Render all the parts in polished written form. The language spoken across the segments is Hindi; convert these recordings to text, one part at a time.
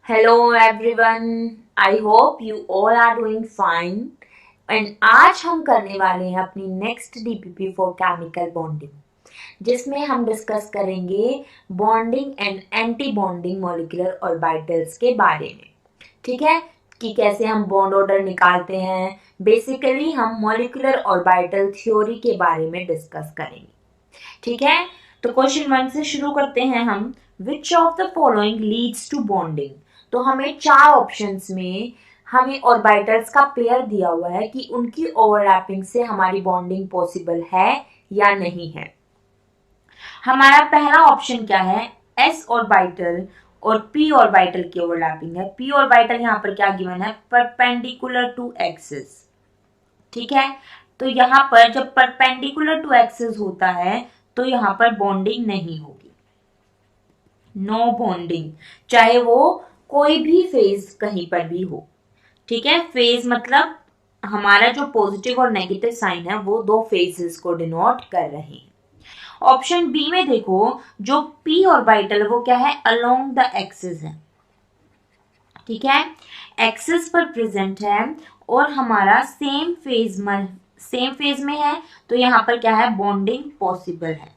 Hello everyone, I hope you all are doing fine. And आज हम करने वाले हैं अपनी next DPP for chemical bonding, जिसमें हम डिस्कस करेंगे bonding and anti bonding molecular orbitals के बारे में। ठीक है, कि कैसे हम बॉन्ड ऑर्डर निकालते हैं। बेसिकली हम मॉलिक्यूलर ऑर्बिटल थ्योरी के बारे में डिस्कस करेंगे। ठीक है, तो क्वेश्चन 1 से शुरू करते हैं हम। Which of the following leads to bonding. तो हमें चार ऑप्शंस में हमें ऑर्बिटल्स का पेयर दिया हुआ है कि उनकी ओवरलैपिंग से हमारी बॉन्डिंग पॉसिबल है या नहीं है। हमारा पहला ऑप्शन क्या है, एस ऑर्बिटल और पी ऑर्बिटल की ओवरलैपिंग है। पी ऑर्बिटल यहाँ पर क्या गिवन है, परपेंडिकुलर टू एक्सिस। ठीक है, तो यहाँ पर जब परपेंडिकुलर टू एक्सिस होता है तो यहाँ पर बॉन्डिंग नहीं होगी, नो बॉन्डिंग, चाहे वो कोई भी फेज कहीं पर भी हो। ठीक है, फेज मतलब हमारा जो पॉजिटिव और नेगेटिव साइन है वो दो फेजेस को डिनोट कर रहे हैं। ऑप्शन बी में देखो, जो पी ऑर्बिटल है वो क्या है, अलोंग द एक्सिस है। ठीक है, एक्सिस पर प्रेजेंट है और हमारा सेम फेज में है, तो यहाँ पर क्या है, बॉन्डिंग पॉसिबल है।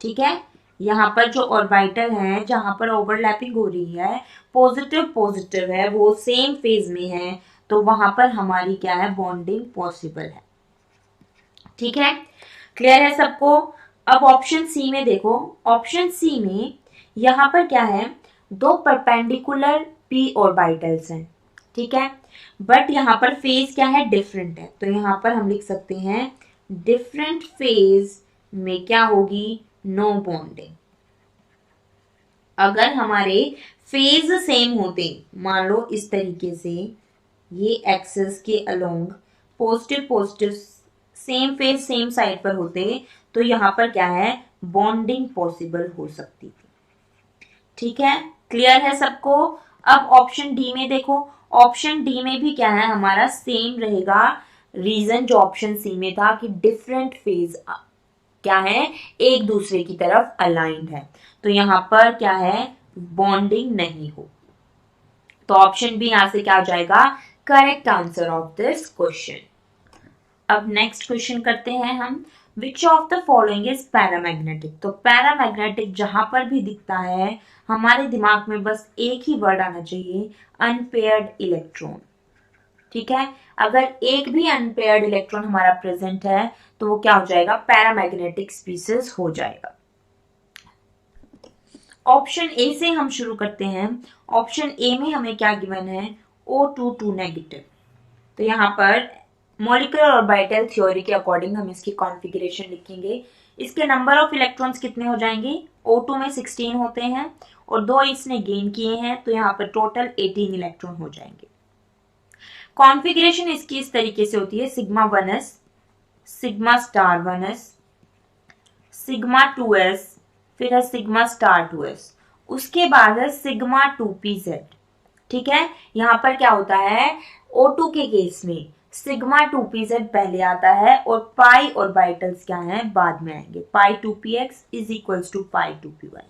ठीक है, यहाँ पर जो ऑर्बिटल है जहां पर ओवरलैपिंग हो रही है, पॉजिटिव पॉजिटिव है, वो सेम फेज में है, तो वहां पर हमारी क्या है, बॉन्डिंग पॉसिबल है। ठीक है, क्लियर है सबको। अब ऑप्शन सी में देखो, ऑप्शन सी में यहाँ पर क्या है, दो परपेंडिकुलर पी ऑर्बिटल्स हैं। ठीक है, बट यहाँ पर फेज क्या है, डिफरेंट है, तो यहाँ पर हम लिख सकते हैं डिफरेंट फेज में क्या होगी, नो बॉन्डिंग। अगर हमारे फेज सेम होते, मान लो इस तरीके से, ये एक्सिस के along positive positive same phase same side पर होते, तो यहाँ पर क्या है, बॉन्डिंग पॉसिबल हो सकती थी। ठीक है, क्लियर है सबको। अब ऑप्शन डी में देखो, ऑप्शन डी में भी क्या है, हमारा सेम रहेगा रीजन जो ऑप्शन सी में था कि डिफरेंट फेज क्या है, एक दूसरे की तरफ अलाइंड है, तो यहां पर क्या है, बॉन्डिंग नहीं हो। तो ऑप्शन बी यहां से क्या हो जाएगा, correct answer of this question. अब नेक्स्ट क्वेश्चन करते हैं हम। Which of the following is paramagnetic. तो पैरामैग्नेटिक जहां पर भी दिखता है, हमारे दिमाग में बस एक ही वर्ड आना चाहिए, अनपेयर्ड इलेक्ट्रॉन। ठीक है, अगर एक भी अनपेयर्ड इलेक्ट्रॉन हमारा प्रेजेंट है तो वो क्या हो जाएगा, पैरामैग्नेटिक स्पीसीज हो जाएगा। ऑप्शन ए से हम शुरू करते हैं। ऑप्शन ए में हमें क्या गिवन है, O22 नेगेटिव। तो यहाँ पर मॉलिक्यूलर ऑर्बिटल थ्योरी के अकॉर्डिंग हम इसकी कॉन्फ़िगरेशन लिखेंगे। इसके नंबर ऑफ इलेक्ट्रॉन्स कितने हो जाएंगे, O2 में 16 होते हैं और दो इसने गेन किए हैं, तो यहाँ पर टोटल 18 इलेक्ट्रॉन हो जाएंगे। कॉन्फ़िगरेशन इसकी इस तरीके से होती है, sigma 1s, sigma star 1s, sigma 2s, फिर है सिग्मा स्टार 2s, उसके बाद है सिग्मा 2pz। ठीक है, यहां पर क्या होता है, O2 के केस में सिग्मा 2pz पहले आता है और पाई ऑर्बिटल्स क्या है, बाद में आएंगे। Pi 2px is equals to pi 2py।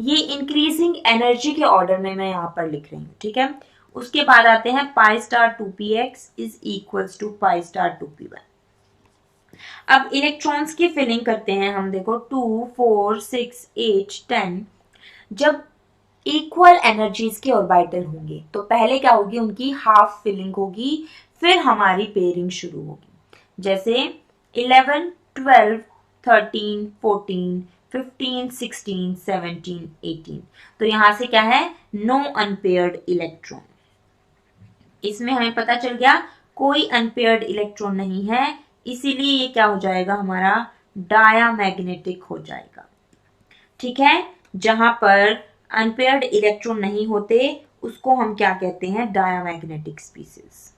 ये इंक्रीजिंग एनर्जी के ऑर्डर में मैं यहाँ पर लिख रही हूँ। ठीक है, उसके बाद आते हैं pi star 2px is equals to pi star 2py। अब इलेक्ट्रॉन्स की फिलिंग करते हैं हम। देखो 2, 4, 6, 8, 10 जब इक्वल एनर्जीज के ऑर्बिटल होंगे तो पहले क्या होगी, उनकी हाफ फिलिंग होगी, फिर हमारी पेयरिंग शुरू होगी। जैसे 11, 12, 13, 14, 15, 16, 17, 18, तो यहां से क्या है, नो अनपेयर्ड इलेक्ट्रॉन। इसमें हमें पता चल गया कोई अनपेयर्ड इलेक्ट्रॉन नहीं है, इसीलिए ये क्या हो जाएगा, हमारा डायामैग्नेटिक हो जाएगा। ठीक है, जहां पर अनपेयर्ड इलेक्ट्रॉन नहीं होते उसको हम क्या कहते हैं, डायामैग्नेटिक स्पीसीज।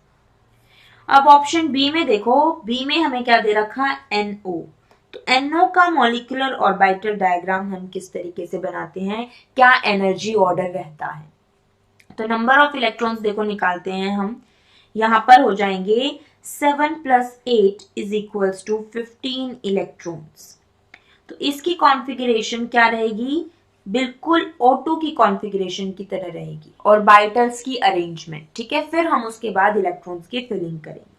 अब ऑप्शन बी में देखो, बी में हमें क्या दे रखा, NO। तो NO का मॉलिक्यूलर ऑर्बिटल डायग्राम हम किस तरीके से बनाते हैं, क्या एनर्जी ऑर्डर रहता है। तो नंबर ऑफ इलेक्ट्रॉन्स देखो निकालते हैं हम, यहां पर हो जाएंगे 7 + 8 इज इक्वल्स टू 15 इलेक्ट्रॉन्स। तो इसकी कॉन्फ़िगरेशन क्या रहेगी, बिल्कुल O2 की कॉन्फ़िगरेशन की तरह रहेगी, ऑर्बिटल्स की अरेंजमेंट, ठीक है। फिर हम उसके बाद इलेक्ट्रॉन्स की फिलिंग करेंगे।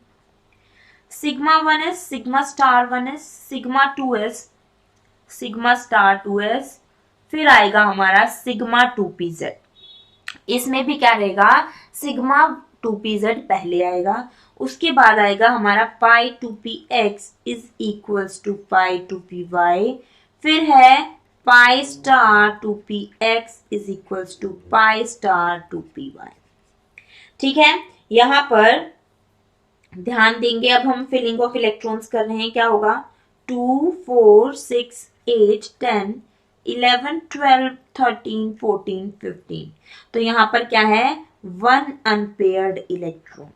Sigma 1s, sigma star 1s, sigma 2s, sigma star 2s, फिर आएगा हमारा सिग्मा 2pz। इसमें भी क्या रहेगा, सिग्मा 2pz पहले आएगा, उसके बाद आएगा हमारा pi 2px is equals to pi 2py, फिर है pi star 2px is equals to pi star 2py। ठीक है, यहां पर ध्यान देंगे, अब हम फिलिंग ऑफ इलेक्ट्रॉन्स कर रहे हैं, क्या होगा 2 4 6 8 10 11 12 13 14 15। तो यहां पर क्या है, 1 अनपेयर्ड इलेक्ट्रॉन।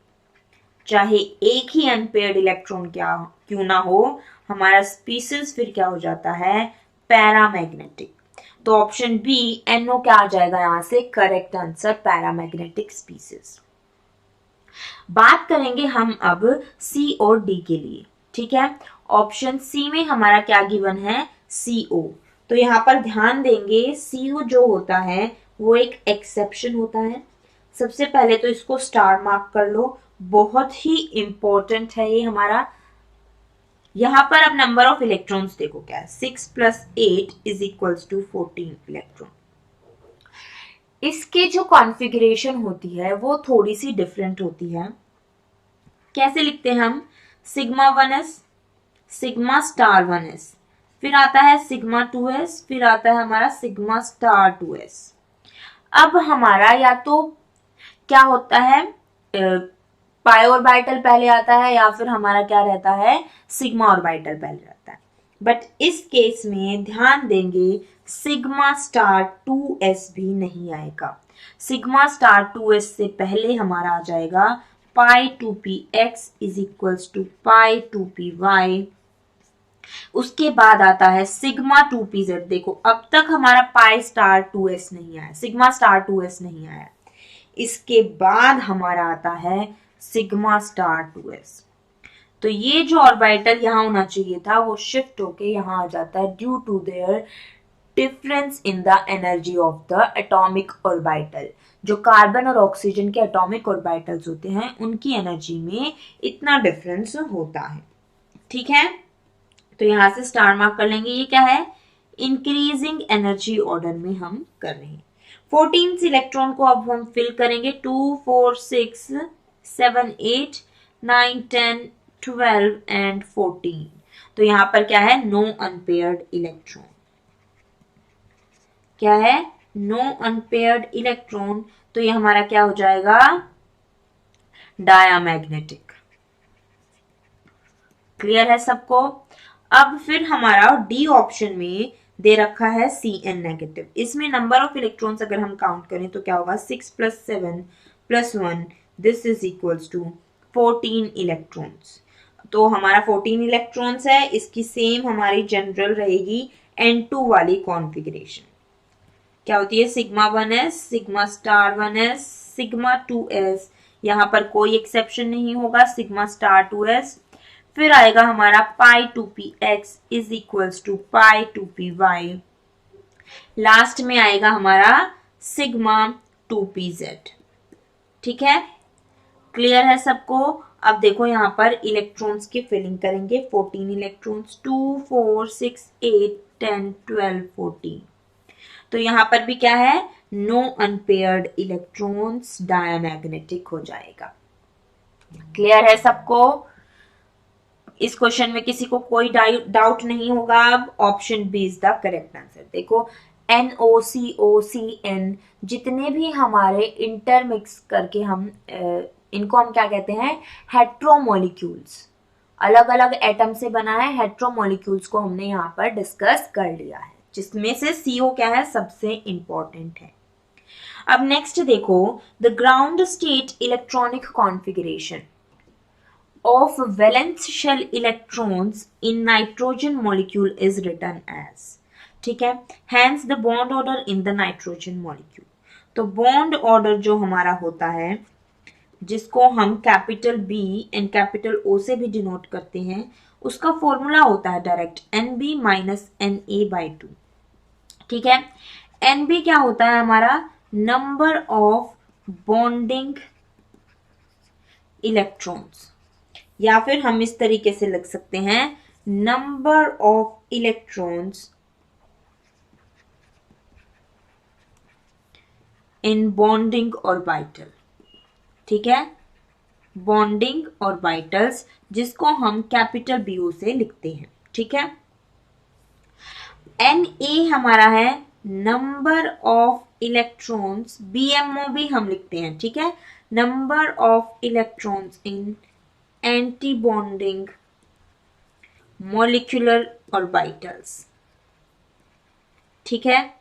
चाहे एक ही अनपेयर्ड इलेक्ट्रॉन क्या क्यों ना हो, हमारा स्पीसीज फिर क्या हो जाता है, पैरामैग्नेटिक। तो ऑप्शन बी NO क्या आ जाएगा यहां से, करेक्ट आंसर पैरामैग्नेटिक स्पीसीज। बात करेंगे हम अब C और D के लिए। ठीक है, ऑप्शन सी में हमारा क्या गिवन है, CO। तो यहाँ पर ध्यान देंगे, CO जो होता है वो एक एक्सेप्शन होता है। सबसे पहले तो इसको स्टार मार्क कर लो, बहुत ही इंपॉर्टेंट है ये हमारा। यहां पर अब नंबर ऑफ इलेक्ट्रॉन्स देखो क्या है, 6 + 8 इज इक्वल्स टू 14 इलेक्ट्रॉन। इसके जो कॉन्फ़िगरेशन होती है वो थोड़ी सी डिफरेंट होती है। कैसे लिखते हैं हम, sigma 1s, sigma star 1s, फिर आता है सिग्मा 2s, फिर आता है हमारा सिग्मा स्टार 2s। अब हमारा या तो क्या होता है, पाई ऑर्बिटल पहले आता है, या फिर हमारा क्या रहता है, सिग्मा ऑर्बिटल पहले रहता है। बट इस केस में ध्यान देंगे, सिग्मा स्टार 2s भी नहीं आएगा। सिग्मा स्टार 2s से पहले हमारा आ जाएगा pi 2px is equals to pi 2py। उसके बाद आता है सिग्मा 2pz। देखो अब तक हमारा पाई स्टार 2s नहीं आया, सिग्मा स्टार 2s नहीं आया। इसके बाद हमारा आता है सिग्मा स्टार 2s। तो ये जो ऑर्बिटल यहां होना चाहिए था वो शिफ्ट होके यहां आ जाता है, due to their difference in the energy of the atomic orbital. जो कार्बन और ऑक्सीजन के एटॉमिक ऑर्बिटल्स होते हैं उनकी एनर्जी में इतना डिफरेंस होता है। ठीक है, तो यहां से स्टार मार्क कर लेंगे। ये क्या है, इंक्रीजिंग एनर्जी ऑर्डर में हम कर रहे हैं। 14 इलेक्ट्रॉन को अब हम फिल करेंगे, 2 4 6 7 8 9 10 12 एंड 14। तो यहां पर क्या है, नो अनपेयर्ड इलेक्ट्रॉन। क्या है, नो अनपेयर्ड इलेक्ट्रॉन। तो ये हमारा क्या हो जाएगा, डायामैग्नेटिक। क्लियर है सबको। अब फिर हमारा डी ऑप्शन में दे रखा है Cn नेगेटिव। इसमें नंबर ऑफ इलेक्ट्रॉन्स अगर हम काउंट करें तो क्या होगा, 6 + 7 + 1 this is equals to 14 electrons. तो हमारा 14 इलेक्ट्रॉन्स है, इसकी सेम हमारी जनरल रहेगी N2 वाली कॉन्फ़िगरेशन। क्या होती है, sigma 1s, sigma star 1s, sigma 2s, यहां पर कोई एक्सेप्शन नहीं होगा, सिग्मा स्टार 2s। फिर आएगा हमारा pi 2px is equals to pi 2py। Last में आएगा हमारा सिग्मा 2pz। ठीक है, क्लियर है सबको। अब देखो यहां पर इलेक्ट्रॉन्स की फिलिंग करेंगे, 14 इलेक्ट्रॉन्स, 2 4 6 8 10 12 14। तो यहां पर भी क्या है, नो अनपेयर्ड इलेक्ट्रॉन्स, डायमैग्नेटिक हो जाएगा। क्लियर है सबको। इस क्वेश्चन में किसी को कोई डाउट नहीं होगा। अब option B is the correct answer. देखो NOCOCN जितने भी हमारे इंटरमिक्स करके हम इनको हम क्या कहते हैं, हेट्रोमोलिक्यूल्स, अलग अलग एटम से बना है, हेट्रोमोलिक्यूल्स को हमने यहाँ पर डिस्कस कर लिया है, जिसमें से CO क्या है, सबसे इंपॉर्टेंट है। अब नेक्स्ट देखो, the ground state electronic configuration of valence shell electrons in nitrogen molecule is written as। ठीक है, hence the bond order in the nitrogen molecule। तो bond order जो हमारा होता है, जिसको हम capital B and capital O से भी डिनोट करते हैं, उसका फॉर्मूला होता है डायरेक्ट NB - NA/2। ठीक है, Nb क्या होता है हमारा, नंबर ऑफ बॉन्डिंग इलेक्ट्रॉन्स, या फिर हम इस तरीके से लिख सकते हैं number of electrons in bonding orbital. ठीक है, बॉन्डिंग ऑर्बिटल्स जिसको हम कैपिटल बीओ से लिखते हैं। ठीक है, एन ए हमारा है नंबर ऑफ इलेक्ट्रॉन्स, बीएमओ भी हम लिखते हैं। ठीक है, number of electrons in anti bonding molecular orbitals. ठीक है,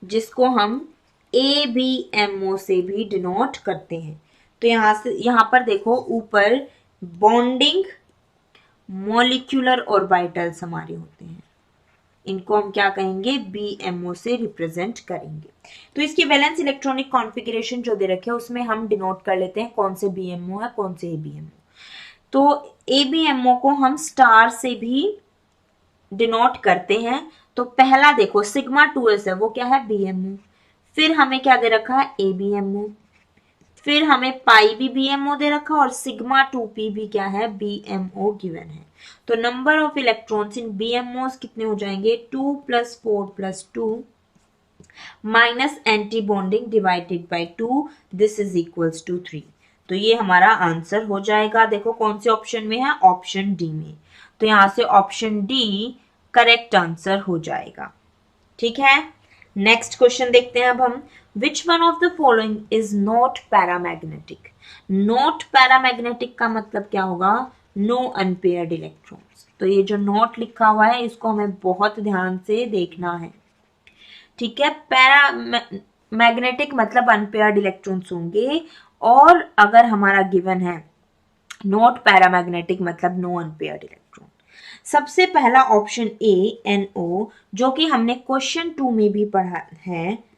जिसको हम ABMO से भी डिनोट करते हैं। तो यहां पर देखो ऊपर बॉन्डिंग मॉलिक्यूलर ऑर्बिटल्स हमारे होते हैं, इनको हम क्या कहेंगे, BMO से रिप्रेजेंट करेंगे। तो इसकी वैलेंस इलेक्ट्रॉनिक कॉन्फ़िगरेशन जो दे रखे हैं उसमें हम डिनोट कर लेते हैं कौन से BMO है कौन से ABMO। तो ABMO को हम स्टार से भी डिनोट करते हैं। तो पहला देखो सिग्मा 2s है, वो क्या है, BMO। फिर हमें क्या दे रखा है, ABMO। फिर हमें पाई भी BMO दे रखा और सिग्मा 2p भी क्या है, BMO गिवन है। तो number of electrons in BMOs कितने हो जाएंगे, 2 + 4 + 2 minus anti bonding divided by 2, this is equals to 3। तो ये हमारा आंसर हो जाएगा। देखो कौन से ऑप्शन में है, ऑप्शन डी में। तो यहां से ऑप्शन डी करेक्ट आंसर हो जाएगा। ठीक है, नेक्स्ट क्वेश्चन देखते हैं अब हम। Which one of the following is not paramagnetic. Not paramagnetic का मतलब क्या होगा, नो अनपेयर्ड इलेक्ट्रॉन्स। तो ये जो नॉट लिखा हुआ है इसको हमें बहुत ध्यान से देखना है। ठीक है, पैरामैग्नेटिक मतलब अनपेयर्ड इलेक्ट्रॉन्स होंगे, और अगर हमारा गिवन है नॉट पैरामैग्नेटिक मतलब नो अनपेयर्ड इलेक्ट्रॉन। सबसे पहला ऑप्शन ए NO, जो कि हमने क्वेश्चन 2 में भी पढ़ा है।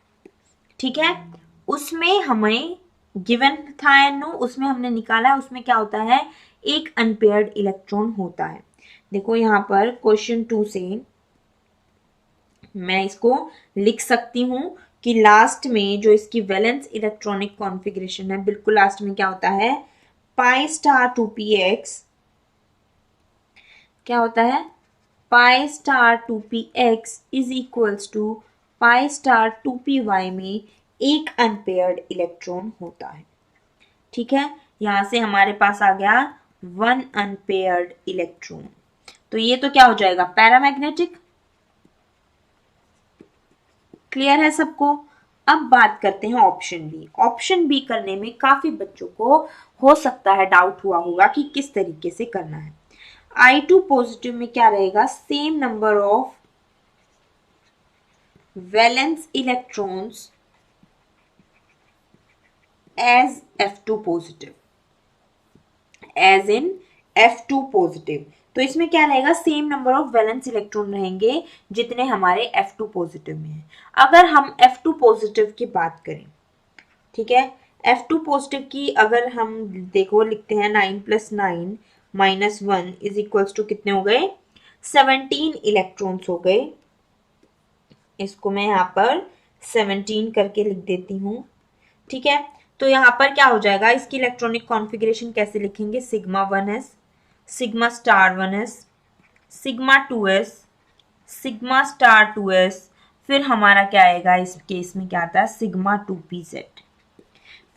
ठीक है, उसमें हमें गिवन था NO, उसमें हमने निकाला है, उसमें क्या होता है, एक अनपेयर्ड इलेक्ट्रॉन होता है। देखो यहां पर क्वेश्चन 2 से मैं इसको लिख सकती हूं कि लास्ट में जो इसकी वैलेंस इलेक्ट्रॉनिक कॉन्फ़िगरेशन है, बिल्कुल लास्ट में क्या होता है, पाई स्टार 2px क्या होता है, pi star 2px is equals to pi star 2py में एक अनपेयर्ड इलेक्ट्रॉन होता है। ठीक है, यहां से हमारे पास आ गया 1 अनपेयर्ड इलेक्ट्रॉन। तो ये तो क्या हो जाएगा, पैरामैग्नेटिक। क्लियर है सबको। अब बात करते हैं ऑप्शन बी। ऑप्शन बी करने में काफी बच्चों को हो सकता है डाउट हुआ होगा कि किस तरीके से करना है। I2 पॉजिटिव में क्या रहेगा, same number of valence electrons as F2 positive, as in F2 positive. तो इसमें क्या रहेगा, same number of valence electron रहेंगे जितने हमारे F2 पॉजिटिव में है। अगर हम F2 पॉजिटिव की बात करें, ठीक है, F2 पॉजिटिव की अगर हम देखो लिखते हैं 9 + 9 - 1 इज इक्वल्स टू कितने हो गए, 17 इलेक्ट्रॉन्स हो गए। इसको मैं यहाँ पर 17 करके लिख देती हूँ। ठीक है, तो यहाँ पर क्या हो जाएगा, इसकी इलेक्ट्रॉनिक कॉन्फ़िगरेशन कैसे लिखेंगे, sigma 1s, sigma star 1s, sigma 2s, sigma star 2s, फिर हमारा क्या आएगा, इस केस में क्या आता है, सिग्मा 2pz।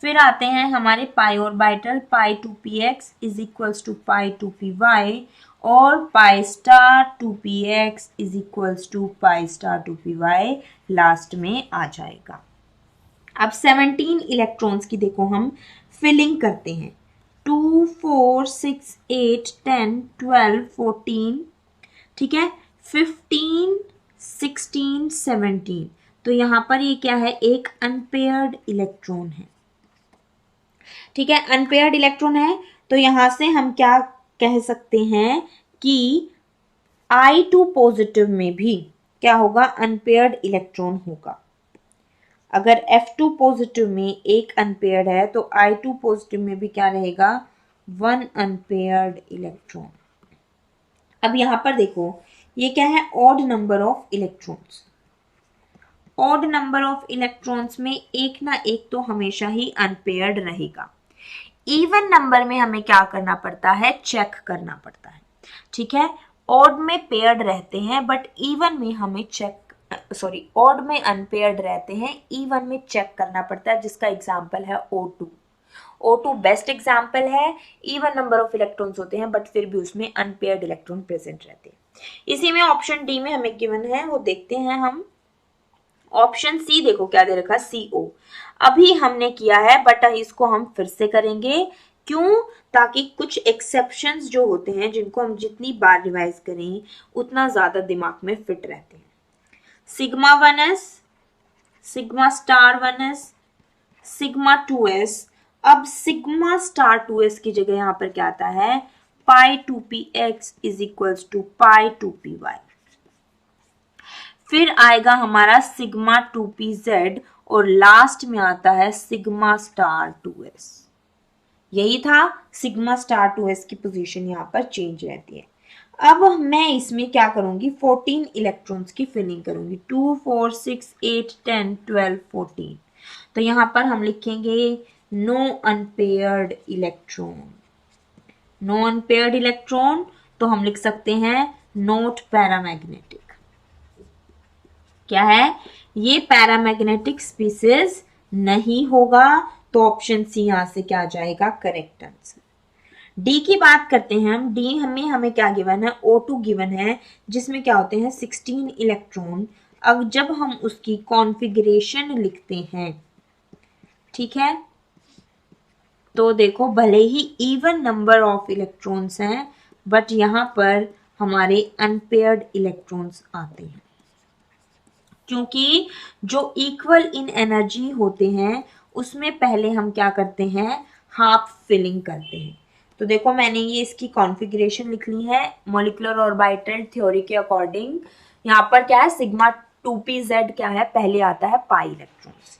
फिर आते हैं हमारे pi orbital, pi 2px is equals to pi 2py, और pi star 2px is equals to pi star 2py last में आ जाएगा। अब 17 इलेक्ट्रॉन्स की देखो हम फिलिंग करते हैं, 2 4 6 8 10 12 14, ठीक है, 15 16 17। तो यहां पर ये क्या है, एक अनपेयर्ड इलेक्ट्रॉन है। ठीक है, अनपेयर्ड इलेक्ट्रॉन है, तो यहां से हम क्या कह सकते हैं कि I2 पॉजिटिव में भी क्या होगा, अनपेयर्ड इलेक्ट्रॉन होगा। अगर F2 पॉजिटिव में एक अनपेयर्ड है तो I2 पॉजिटिव में भी क्या रहेगा, 1 अनपेयर्ड इलेक्ट्रॉन। अब यहां पर देखो ये क्या है, odd number of electrons. Odd number of electrons में एक ना एक तो हमेशा ही अनपेयर्ड रहेगा। इवन नंबर में हमें क्या करना पड़ता है, चेक करना पड़ता है, ठीक है। ऑड में पेयर्ड रहते हैं बट इवन में हमें ऑड में अनपेयर्ड रहते हैं, इवन में चेक करना पड़ता है, जिसका एग्जाम्पल है O2। O2 बेस्ट एग्जाम्पल है। इवन नंबर ऑफ इलेक्ट्रॉन्स होते हैं बट फिर भी उसमें अनपेयर्ड इलेक्ट्रॉन प्रेजेंट रहते हैं। इसी में ऑप्शन डी में हमें गिवन है, वो देखते हैं हम। ऑप्शन सी देखो क्या दे रखा, CO। अभी हमने किया है बट इसको हम फिर से करेंगे, क्यों, ताकि कुछ एक्सेप्शंस जो होते हैं जिनको हम जितनी बार रिवाइज करें उतना ज्यादा दिमाग में फिट रहते हैं। Sigma 1s, sigma star 1s, sigma 2s। अब सिग्मा स्टार 2s की जगह यहां पर क्या आता है, pi 2px is equals to pi 2py। फिर आएगा हमारा सिग्मा 2pz और लास्ट में आता है सिग्मा स्टार 2s। यही था, सिग्मा स्टार 2s की पोजीशन यहाँ पर चेंज रहती है। अब मैं इसमें क्या करूंगी, 14 इलेक्ट्रॉन्स की फिलिंग करूंगी, 2 4 6 8 10 12 14। तो यहाँ पर हम लिखेंगे no unpaired electron. No unpaired electron तो हम लिख सकते हैं नॉट पैरामैग्नेटिक। क्या है ये, पैरामैग्नेटिक स्पीसीज नहीं होगा, तो ऑप्शन सी यहां से क्या आ जाएगा, करेक्ट आंसर। डी की बात करते हैं हम। डी हमें क्या गिवन है, O2 गिवन है, जिसमें क्या होते हैं 16 इलेक्ट्रॉन। अब जब हम उसकी कॉन्फ़िगरेशन लिखते हैं, ठीक है, तो देखो भले ही इवन नंबर ऑफ इलेक्ट्रॉन्स हैं बट यहां पर हमारे अनपेयर्ड इलेक्ट्रॉन्स आते हैं, क्योंकि जो इक्वल इन एनर्जी होते हैं उसमें पहले हम क्या करते हैं, हाफ फिलिंग करते हैं। तो देखो मैंने ये इसकी कॉन्फ़िगरेशन लिख ली है मॉलिक्यूलर ऑर्बिटल थ्योरी के अकॉर्डिंग। यहाँ पर क्या है, सिग्मा 2pz क्या है, पहले आता है पाई इलेक्ट्रॉन्स।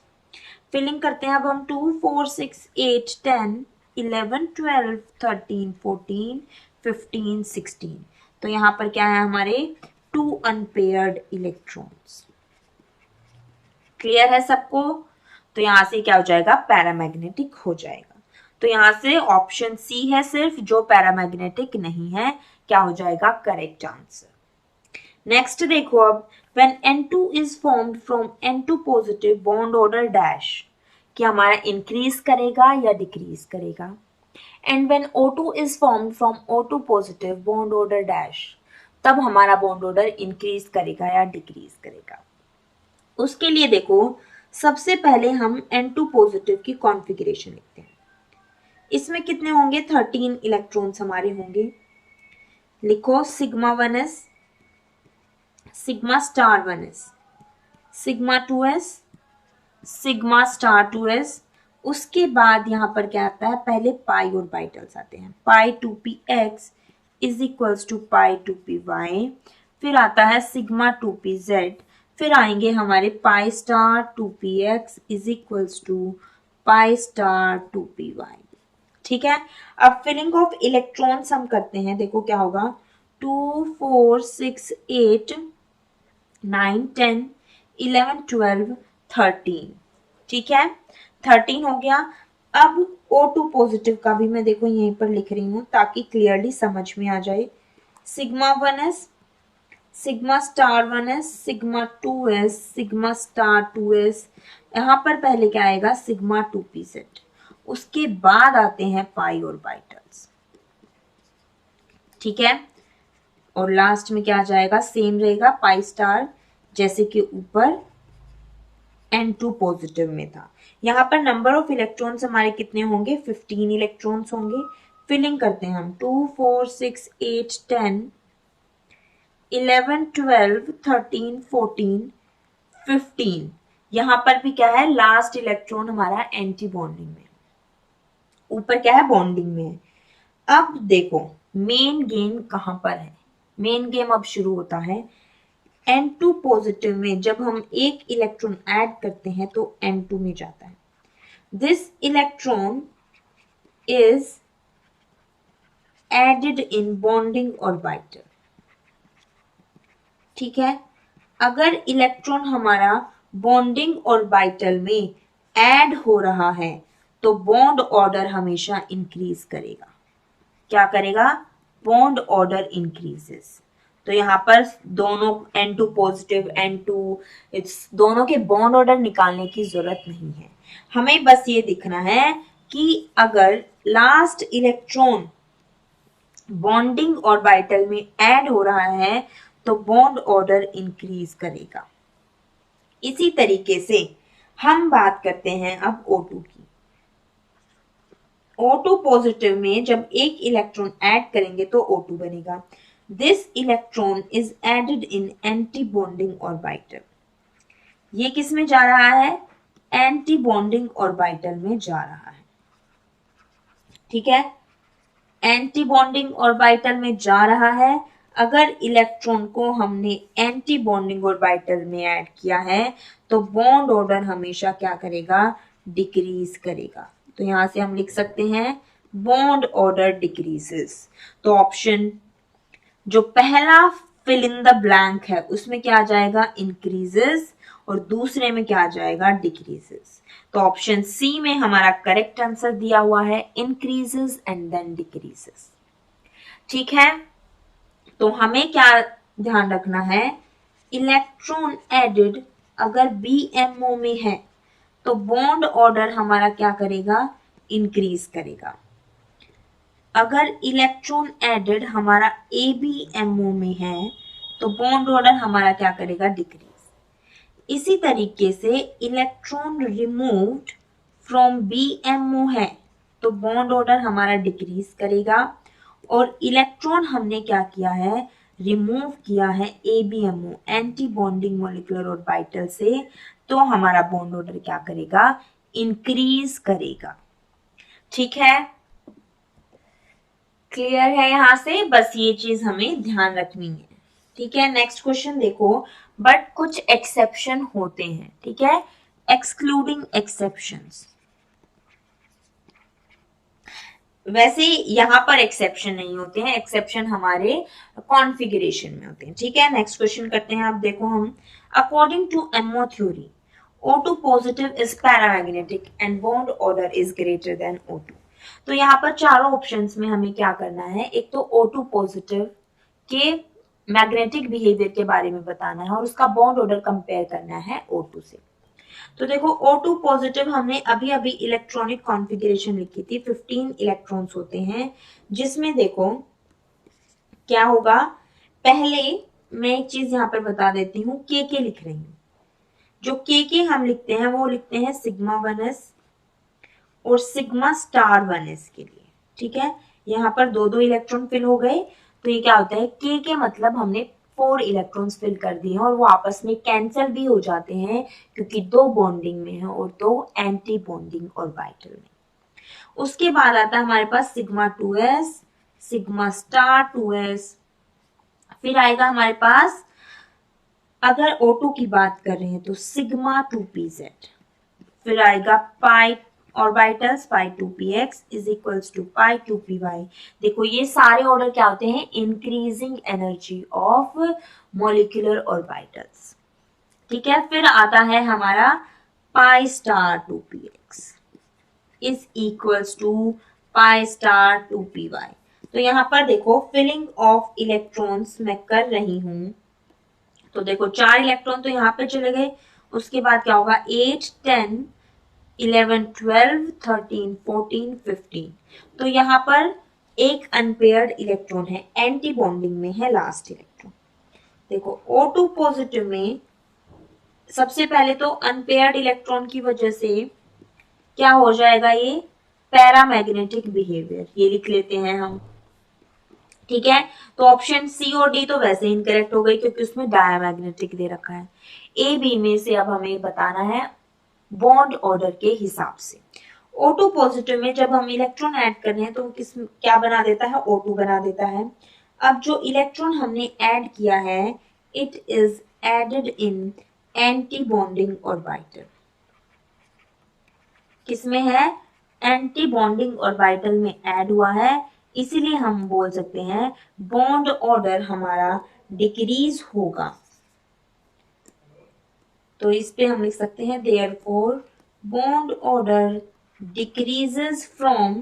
फिलिंग करते हैं अब हम 2 4 6 8 10 11 12 13 14 15 16। तो यहाँ पर क्या है हमारे 2 अनपेयर्ड इलेक्ट्रॉन्स। क्लियर है सबको? तो यहां से क्या हो जाएगा, पैरामैग्नेटिक हो जाएगा। तो यहां से ऑप्शन सी है सिर्फ जो पैरामैग्नेटिक नहीं है, क्या हो जाएगा, करेक्ट आंसर। नेक्स्ट देखो अब, when N2 is formed from N2 positive bond order dash, कि हमारा इंक्रीज करेगा या डिक्रीज करेगा। And when O2 is formed from O2 positive bond order dash, तब हमारा बॉन्ड ऑर्डर इंक्रीज करेगा या डिक्रीज करेगा। उसके लिए देखो सबसे पहले हम N2 पॉजिटिव की कॉन्फ़िगरेशन लिखते हैं। इसमें कितने होंगे, 13 इलेक्ट्रॉन्स हमारे होंगे। लिखो sigma 1s, sigma star 1s, sigma 2s, sigma star 2s। उसके बाद यहाँ पर क्या आता है, पहले पाई ऑर्बिटल्स आते हैं, pi 2px is equals to pi 2py। फिर आता है सिग्मा 2pz। फिर आएंगे हमारे pi star 2px is equals to pi star 2py। ठीक है, अब फिलिंग ऑफ इलेक्ट्रॉन्स हम करते हैं। देखो क्या होगा, 2 4 6 8 9 10 11 12 13। ठीक है, 13 हो गया। अब O2 पॉजिटिव का भी मैं देखो यहीं पर लिख रही हूं ताकि क्लियरली समझ में आ जाए। Sigma 1s, sigma star 1s, sigma 2s, sigma star 2s। यहाँ पर पहले क्या आएगा, सिग्मा 2pz। उसके बाद आते हैं पाई ऑर्बिटल्स। ठीक है, और लास्ट में क्या आ जाएगा, सेम रहेगा पाई स्टार जैसे कि ऊपर N2 पॉजिटिव में था। यहाँ पर नंबर ऑफ इलेक्ट्रॉन्स हमारे कितने होंगे, 15 इलेक्ट्रॉन्स होंगे। फिलिंग करते हैं हम 2 4 6 8 10 11 12 13 14 15। यहाँ पर भी क्या है, लास्ट इलेक्ट्रॉन हमारा एंटी बॉन्डिंग में, ऊपर क्या है, बॉन्डिंग में है। अब देखो मेन गेम कहां पर है, मेन गेम अब शुरू होता है। N2 पॉजिटिव में जब हम एक इलेक्ट्रॉन ऐड करते हैं तो N2 में जाता है। This electron is added in bonding orbital. ठीक है, अगर इलेक्ट्रॉन हमारा बॉन्डिंग ऑर्बिटल में ऐड हो रहा है तो बॉन्ड ऑर्डर हमेशा इंक्रीज करेगा। क्या करेगा? Bond order increases. तो यहाँ पर दोनों N2 पॉजिटिव N2 इट्स दोनों के बॉन्ड ऑर्डर निकालने की जरूरत नहीं है, हमें बस ये दिखना है कि अगर लास्ट इलेक्ट्रॉन बॉन्डिंग ऑर्बिटल में ऐड हो रहा है तो बॉन्ड ऑर्डर इंक्रीज करेगा। इसी तरीके से हम बात करते हैं अब O2 की। O2 पॉजिटिव में जब एक इलेक्ट्रॉन ऐड करेंगे तो O2 बनेगा। This electron is added in anti bonding orbital. ये किस में जा रहा है? एंटी बॉन्डिंग ऑर्बिटल में जा रहा है। ठीक है, एंटी बॉन्डिंग ऑर्बिटल में जा रहा है। अगर इलेक्ट्रॉन को हमने एंटी बॉन्डिंग ऑर्बिटल में ऐड किया है तो बॉन्ड ऑर्डर हमेशा क्या करेगा? डिक्रीज करेगा। तो यहां से हम लिख सकते हैं बॉन्ड ऑर्डर डिक्रीजेस। तो ऑप्शन जो पहला फिल इन द ब्लैंक है उसमें क्या आ जाएगा? इंक्रीजेस, और दूसरे में क्या आ जाएगा? डिक्रीजेस। तो ऑप्शन सी में हमारा करेक्ट आंसर दिया हुआ है इंक्रीजेस एंड देन डिक्रीजेस। ठीक है, तो हमें क्या ध्यान रखना है? इलेक्ट्रॉन एडेड अगर BMO में है तो बॉन्ड ऑर्डर हमारा क्या करेगा? इंक्रीज करेगा। अगर इलेक्ट्रॉन एडेड हमारा ABMO में है तो बॉन्ड ऑर्डर हमारा क्या करेगा? डिक्रीज। इसी तरीके से इलेक्ट्रॉन रिमूव्ड फ्रॉम BMO है तो बॉन्ड ऑर्डर हमारा डिक्रीज करेगा, और इलेक्ट्रॉन हमने क्या किया है? रिमूव किया है ABMO anti bonding molecular orbital से, तो हमारा बॉन्ड ऑर्डर क्या करेगा? इंक्रीज करेगा। ठीक है, क्लियर है? यहां से बस ये चीज हमें ध्यान रखनी है। ठीक है, नेक्स्ट क्वेश्चन देखो। बट कुछ एक्सेप्शन होते हैं। ठीक है, एक्सक्लूडिंग एक्सेप्शंस। वैसे यहाँ पर एक्सेप्शन नहीं होते हैं, एक्सेप्शन हमारे कॉन्फ़िगरेशन में होते हैं। ठीक है, नेक्स्ट क्वेश्चन करते हैं। अब देखो हम, according to MO theory O2 positive is paramagnetic and bond order is greater than O2। तो यहाँ पर चारों ऑप्शंस में हमें क्या करना है? एक तो O2 पॉजिटिव के मैग्नेटिक बिहेवियर के बारे में बताना है और उसका बॉन्ड ऑर्डर कंपेयर करना है O2 से। तो देखो O2 पॉजिटिव हमने अभी अभी इलेक्ट्रॉनिक कॉन्फ़िगरेशन लिखी थी, 15 इलेक्ट्रॉन्स होते हैं, जिसमें देखो क्या होगा। पहले मैं एक चीज यहाँ पर बता देती हूँ, के लिख रही हूँ। जो के हम लिखते हैं वो लिखते हैं सिग्मा 1s और सिग्मा स्टार 1s के लिए। ठीक है, यहाँ पर दो दो इलेक्ट्रॉन फिल हो गए, तो ये क्या होता है? के मतलब हमने 4 इलेक्ट्रॉन्स फिल कर दिए हैं और वो आपस में कैंसिल भी हो जाते हैं क्योंकि 2 बॉन्डिंग में है और 2 एंटी बॉन्डिंग ऑर्बिटल में। उसके बाद आता है हमारे पास sigma 2s, sigma star 2s, फिर आएगा हमारे पास, अगर O2 की बात कर रहे हैं तो सिग्मा 2pz, फिर आएगा pi orbitals pi 2px is equals to pi 2py। देखो ये सारे ऑर्डर क्या होते हैं? Increasing energy of molecular orbitals. ठीक है, फिर आता है हमारा pi star 2px is equals to pi star 2py। तो यहाँ पर देखो फिलिंग ऑफ इलेक्ट्रॉन्स मैं कर रही हूं, तो देखो 4 इलेक्ट्रॉन तो यहाँ पे चले गए। उसके बाद क्या होगा? 8 10 11 12 13 14 15। तो यहाँ पर एक अनपेयर्ड इलेक्ट्रॉन है, एंटी बॉन्डिंग में है लास्ट इलेक्ट्रॉन। देखो O2 पॉजिटिव में सबसे पहले तो अनपेयर्ड इलेक्ट्रॉन की वजह से क्या हो जाएगा? ये पैरामैग्नेटिक बिहेवियर, ये लिख लेते हैं हम। ठीक है, तो ऑप्शन सी और डी तो वैसे इनकरेक्ट हो गई क्योंकि उसमें डायमैग्नेटिक दे रखा है। ए बी में से अब हमें बताना है बॉन्ड ऑर्डर के हिसाब से। O2 पॉजिटिव में जब हम इलेक्ट्रॉन ऐड कर रहे हैं तो किस क्या बना देता है? O2 बना देता है। अब जो इलेक्ट्रॉन हमने ऐड किया है it is added in anti bonding orbital. किसमें है? एंटी बॉन्डिंग ऑर्बिटल में ऐड हुआ है, इसीलिए हम बोल सकते हैं बॉन्ड ऑर्डर हमारा डिक्रीज होगा। तो इस पे हम लिख सकते हैं therefore bond order decreases from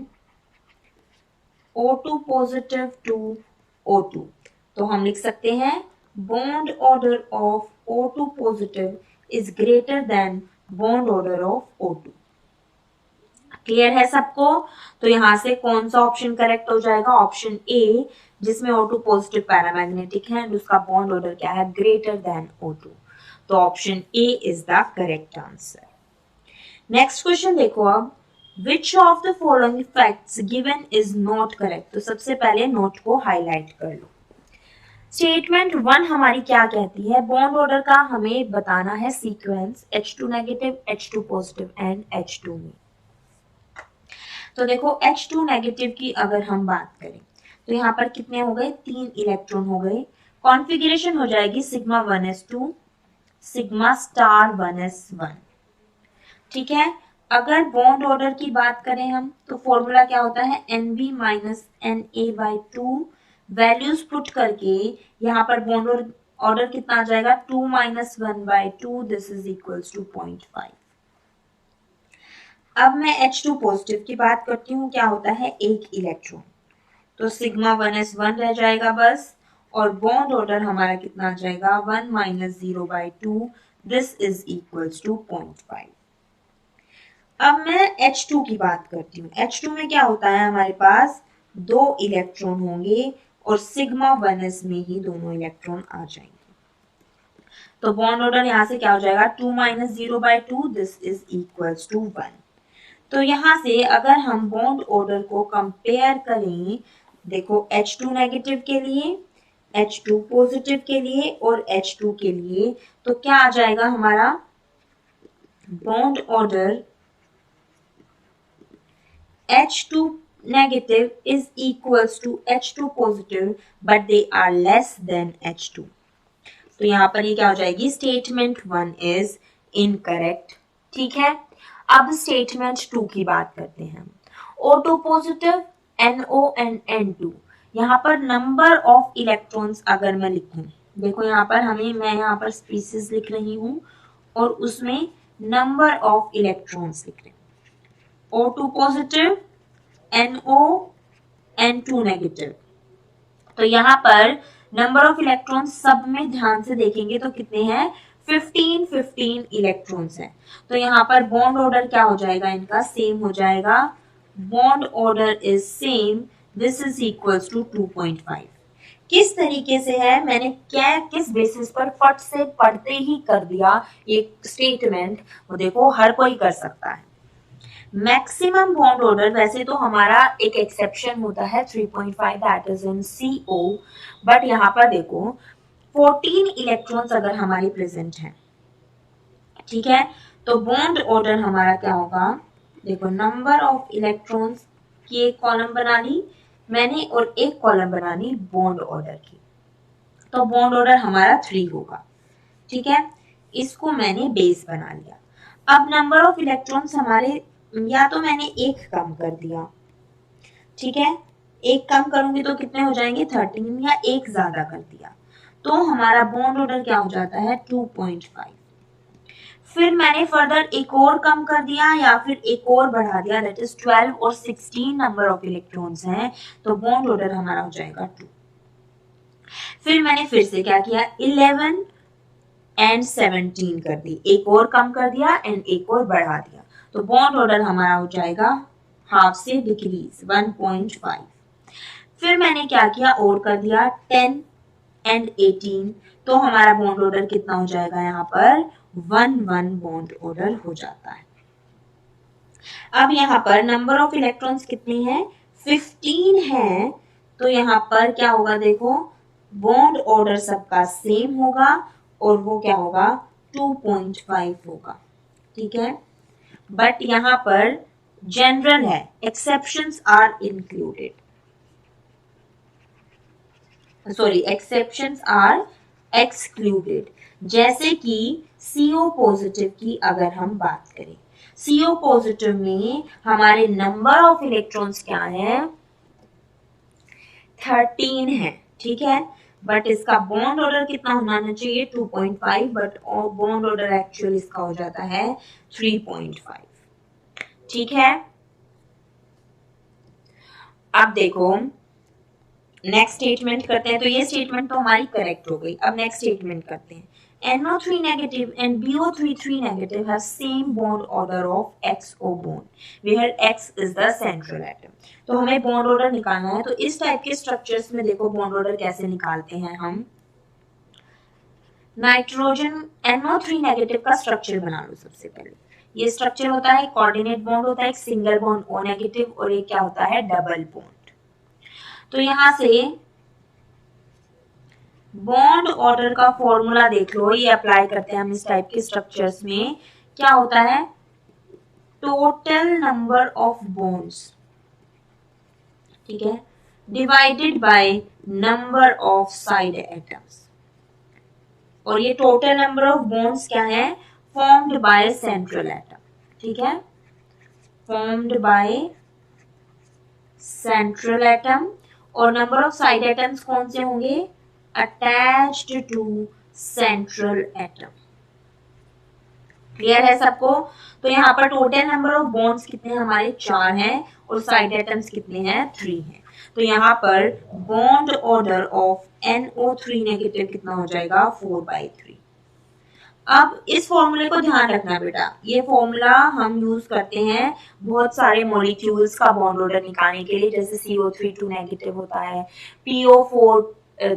O2 positive to O2। तो हम लिख सकते हैं bond order of O2 positive is greater than bond order of O2। Clear है सबको? तो यहां से कौन सा ऑप्शन करेक्ट हो जाएगा? ऑप्शन ए, जिसमें O2 पॉजिटिव पैरामैग्नेटिक है एंड उसका बॉन्ड ऑर्डर क्या है? Greater than O2। तो option A is the correct answer. Next question देखो अब, which of the following facts given is not correct. तो सबसे पहले नोट को हाईलाइट कर लो। स्टेटमेंट 1 हमारी क्या कहती है? बॉन्ड ऑर्डर का हमें बताना है sequence H2 negative, H2 positive and H2 में। तो देखो H2 नेगेटिव की अगर हम बात करें तो यहाँ पर कितने हो गए? 3 इलेक्ट्रॉन हो गए। कॉन्फ़िगरेशन हो जाएगी sigma 1s2 sigma star 1s1। ठीक है। अगर बॉन्ड ऑर्डर की बात करें हम तो फॉर्मूला क्या होता है? NB minus NA/2। Values put करके यहाँ पर बॉन्ड ऑर्डर कितना आ जाएगा? 2 minus 1/2 this is equals to 0.5। अब मैं H2 पॉजिटिव की बात करती हूँ, क्या होता है? 1 इलेक्ट्रॉन, तो सिग्मा 1s1 रह जाएगा बस, और बॉन्ड ऑर्डर हमारा कितना आ जाएगा? 1 minus 0/2 this is equals to 0.5। अब मैं H2 की बात करती हूँ। H2 में क्या होता है? हमारे पास 2 इलेक्ट्रॉन होंगे और सिग्मा 1s में ही दोनों इलेक्ट्रॉन आ जाएंगे। तो बॉन्ड ऑर्डर यहाँ से क्या हो जाएगा? 2 minus 0/2 this is equals to 1। तो यहाँ से अगर हम बॉन्ड ऑर्डर को कंपेयर करें, देखो H2 नेगेटिव के लिए, H2 पॉजिटिव के लिए और H2 के लिए, तो क्या आ जाएगा हमारा? Bond order H2 negative is equals to H2 positive but they are less than H2। तो यहाँ पर ये क्या हो जाएगी? Statement 1 is incorrect. ठीक है। अब स्टेटमेंट 2 की बात करते हैं। O2 positive, NO and N2। यहाँ पर नंबर ऑफ इलेक्ट्रॉन्स अगर मैं लिखूं, देखो यहाँ पर मैं यहाँ पर स्पीसीज लिख रही हूँ और उसमें नंबर ऑफ इलेक्ट्रॉन्स लिख रही हूँ। O2 positive, NO, N2 negative. तो यहाँ पर नंबर ऑफ इलेक्ट्रॉन्स सब में ध्यान से देखेंगे तो कितने हैं? 15 इलेक्ट्रॉन्स हैं। तो यहाँ पर बॉन्ड ऑर्डर क्या हो जाएगा? इनका सेम हो जाएगा। Bond order is same, this is equals to 2.5। किस तरीके से है? मैंने क्या किस बेसिस पर फट से पढ़ते ही कर दिया ये स्टेटमेंट, वो देखो हर कोई कर सकता है। मैक्सिमम बॉन्ड ऑर्डर, वैसे तो हमारा एक एक्सेप्शन होता है 3.5 that is in CO, but यहाँ पर देखो 14 इलेक्ट्रॉन्स अगर हमारे प्रेजेंट हैं, ठीक है, तो बॉन्ड ऑर्डर हमारा क्या होगा? देखो नंबर ऑफ इलेक्ट्रॉन्स की एक कॉलम बना ली मैंने और एक कॉलम बना ली बॉन्ड ऑर्डर की, तो बॉन्ड ऑर्डर हमारा 3 होगा। ठीक है, इसको मैंने बेस बना लिया। अब नंबर ऑफ इलेक्ट्रॉन्स हमारे, या तो मैंने एक कम कर दिया, ठीक है, एक कम करूंगी तो कितने हो जाएंगे? 13, या एक ज्यादा कर दिया तो हमारा बॉन्ड ऑर्डर क्या हो जाता है? 2.5। फिर मैंने फर्दर एक और कम कर दिया या फिर एक और बढ़ा दिया, दैट इज 12 और 16 नंबर ऑफ इलेक्ट्रॉन्स हैं, तो बॉन्ड ऑर्डर हमारा हो जाएगा 2। फिर मैंने फिर से क्या किया? 11 एंड 17 कर दी, एक और कम कर दिया एंड एक और बढ़ा दिया, तो बॉन्ड ऑर्डर हमारा हो जाएगा हाफ से डिक्रीज 1.5। फिर मैंने क्या किया? और कर दिया 10 एंड 18, तो हमारा बॉन्ड ऑर्डर कितना हो जाएगा? यहाँ पर 1 बॉन्ड ऑर्डर हो जाता है। अब यहाँ पर नंबर ऑफ इलेक्ट्रॉन्स कितने हैं? 15 है, तो यहाँ पर क्या होगा? देखो बॉन्ड ऑर्डर सबका सेम होगा और वो क्या होगा? 2.5 होगा। ठीक है, बट यहाँ पर जनरल है, exceptions are included, sorry exceptions are excluded. जैसे कि CO पॉजिटिव की अगर हम बात करें, CO पॉजिटिव में हमारे नंबर ऑफ इलेक्ट्रॉन्स क्या है? 13 है। ठीक है, बट इसका बॉन्ड ऑर्डर कितना होना चाहिए 2.5, बट बॉन्ड ऑर्डर एक्चुअल इसका हो जाता है 3.5। ठीक है, अब देखो नेक्स्ट स्टेटमेंट करते हैं। तो ये स्टेटमेंट तो हमारी करेक्ट हो गई। अब नेक्स्ट स्टेटमेंट करते हैं। NO3 negative and BO3 negative have same bond order of XO bond where X is the central atom। तो हमें बॉन्ड ऑर्डर निकालना है। तो इस टाइप के स्ट्रक्चर्स में देखो बॉन्ड ऑर्डर कैसे निकालते हैं हम। नाइट्रोजन NO3 नेगेटिव का स्ट्रक्चर बना लो सबसे पहले। ये स्ट्रक्चर होता है कोऑर्डिनेट बॉन्ड होता है, एक सिंगल बॉन्ड O नेगेटिव और एक क्या होता है डबल बॉन्ड। तो यहां से बॉन्ड ऑर्डर का फॉर्मूला देख लो, ये अप्लाई करते हैं हम इस टाइप के स्ट्रक्चर्स में। क्या होता है टोटल नंबर ऑफ बॉन्ड्स, ठीक है, divided by number of side atoms. और ये टोटल नंबर ऑफ बॉन्ड्स क्या है फॉर्म्ड बाय सेंट्रल एटम। ठीक है, फॉर्म्ड बाय सेंट्रल एटम। और नंबर ऑफ साइड एटम्स कौन से होंगे attached to central atom. Clear है सबको। तो यहाँ पर टोटल नंबर ऑफ बॉन्ड्स कितने हमारे 4 हैं और साइड एटम्स कितने हैं 3 हैं। तो यहाँ पर bond order of NO3 negative कितना हो जाएगा 4/3। अब इस फॉर्मूले को ध्यान रखना बेटा, ये फॉर्मूला हम यूज करते हैं बहुत सारे मॉलिक्यूल्स का बॉन्ड ऑर्डर निकालने के लिए। जैसे CO3 2 नेगेटिव होता है, PO4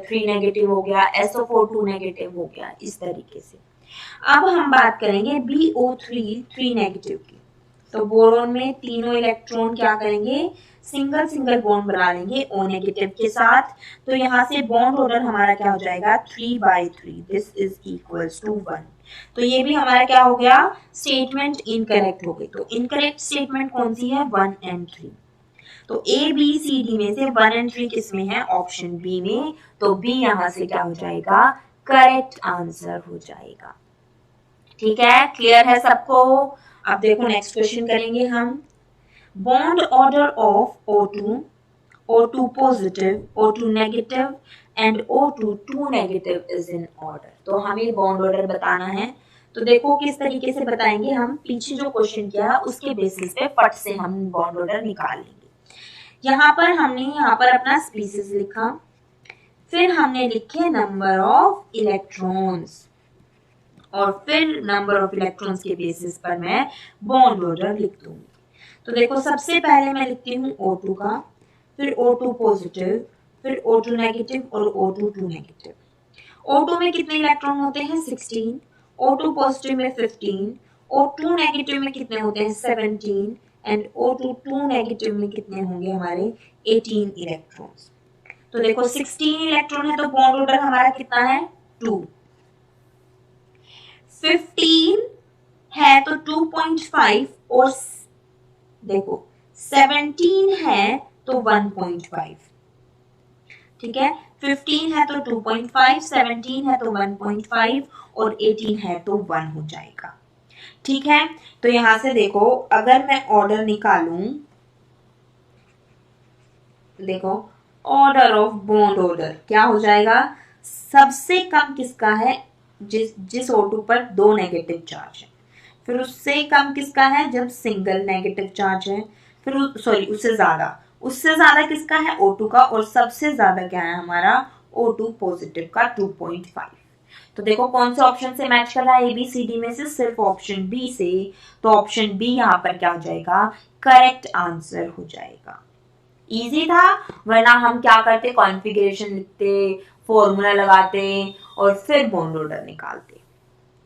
3 नेगेटिव हो गया, SO4 2 नेगेटिव हो गया, इस तरीके से। अब हम बात करेंगे BO3 3 नेगेटिव की। तो बोरोन में तीनों इलेक्ट्रॉन क्या करेंगे सिंगल सिंगल बॉन्ड बना लेंगे O नेगेटिव के साथ। तो यहाँ से बॉन्ड ऑर्डर हमारा क्या हो जाएगा 3/3, दिस इज इक्वल्स टू 1। तो ये भी हमारा क्या हो गया स्टेटमेंट इनकरेक्ट हो गई। तो इनकरेक्ट स्टेटमेंट कौन सी है 1 and 3। तो ABCD में से 1 and 3 किस में है ऑप्शन बी में। तो बी यहाँ से क्या हो जाएगा करेक्ट आंसर हो जाएगा। ठीक है, क्लियर है सबको। अब देखो नेक्स्ट क्वेश्चन करेंगे हम। Bond order of O2, O2 positive, O2 negative and O2 2 negative is in order. तो हमें बॉन्ड ऑर्डर बताना है। तो देखो किस तरीके से बताएंगे हम, पीछे जो क्वेश्चन किया उसके बेसिस पे फट से हम बॉन्ड ऑर्डर निकाल लेंगे। यहाँ पर हमने यहाँ पर अपना स्पीसीज लिखा, फिर हमने लिखे नंबर ऑफ इलेक्ट्रॉन्स, और फिर नंबर ऑफ इलेक्ट्रॉन्स के बेसिस पर मैं बॉन्ड ऑर्डर लिख दूंगी। तो देखो सबसे पहले मैं लिखती हूँ O2 का, फिर O2 पॉजिटिव, फिर O2 नेगेटिव और O2 2 नेगेटिव। O2 में कितने इलेक्ट्रॉन होते हैं 16, O2 पॉजिटिव में 15, O2 नेगेटिव में कितने होते हैं 17 एंड O2 2 नेगेटिव में कितने होंगे हमारे 18 इलेक्ट्रॉन्स। तो देखो 16 इलेक्ट्रॉन है तो बॉन्ड ऑर्डर हमारा कितना है 2। 15 है तो 2.5 और देखो 17 है तो 1.5। ठीक है, 15 है तो 2.5, 17 है तो 1.5 और 18 है तो 1 हो जाएगा। ठीक है, तो यहां से देखो अगर मैं ऑर्डर निकालूं, देखो ऑर्डर ऑफ बॉन्ड ऑर्डर क्या हो जाएगा, सबसे कम किसका है जिस O2 पर 2 नेगेटिव चार्ज है, फिर उससे कम किसका है जब सिंगल नेगेटिव चार्ज है, फिर उससे ज्यादा किसका है O2 का, और सबसे ज्यादा क्या है हमारा O2 पॉजिटिव का 2.5। तो देखो कौन से ऑप्शन से मैच कर रहा है ABCD में से सिर्फ ऑप्शन बी से। तो ऑप्शन बी यहाँ पर क्या हो जाएगा करेक्ट आंसर हो जाएगा। इजी था, वरना हम क्या करते कॉन्फ़िगरेशन लिखते, फॉर्मूला लगाते और फिर बॉन्ड ऑर्डर निकालते।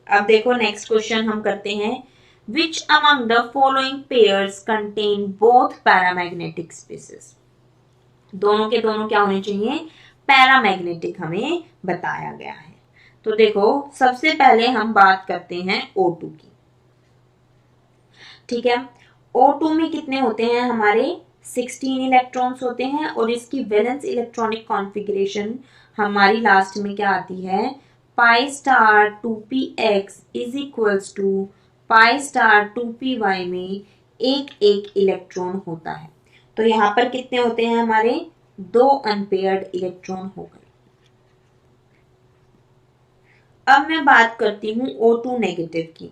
अब देखो नेक्स्ट क्वेश्चन हम करते हैं। Which among the following pairs contain both paramagnetic species? दोनों के दोनों क्या होने चाहिए पैरामैग्नेटिक हमें बताया गया है। तो देखो सबसे पहले हम बात करते हैं O2 की। ठीक है, O2 में कितने होते हैं हमारे 16 इलेक्ट्रॉन्स होते हैं और इसकी वैलेंस इलेक्ट्रॉनिक कॉन्फ़िगरेशन हमारी लास्ट में क्या आती है pi star 2px is equals to pi star 2py में एक इलेक्ट्रॉन होता है। तो यहाँ पर कितने होते हैं हमारे 2 अनपेयर्ड इलेक्ट्रॉन हो गए। अब मैं बात करती हूँ O2 नेगेटिव की।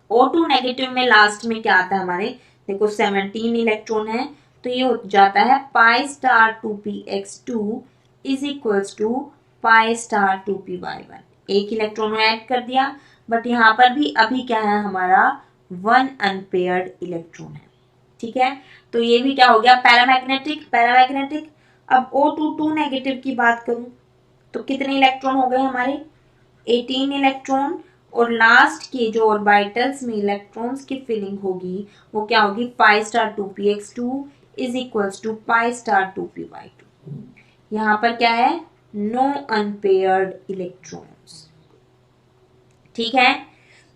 O2 नेगेटिव में लास्ट में क्या आता है हमारे, देखो 17 इलेक्ट्रॉन है, तो ये हो जाता है pi star 2p(x2) is equals to pi star 2p(y1)। एक इलेक्ट्रॉन ऐड कर दिया, बट यहाँ पर भी अभी क्या है हमारा, 1 अनपेयर्ड इलेक्ट्रॉन है। ठीक है, तो ये भी क्या हो गया, पैरामैग्नेटिक। पैरामैग्नेटिक। अब O2 नेगेटिव की बात करूं तो कितने इलेक्ट्रॉन हो गए हमारे, 18 इलेक्ट्रॉन, और लास्ट के जो ऑर्बिटल्स में इलेक्ट्रॉन्स की फिलिंग होगी वो क्या होगी, pi star 2p(x2) is equals to pi star 2p(y2)। यहाँ पर क्या है, नो अनपेयर्ड इलेक्ट्रॉन्स। ठीक है,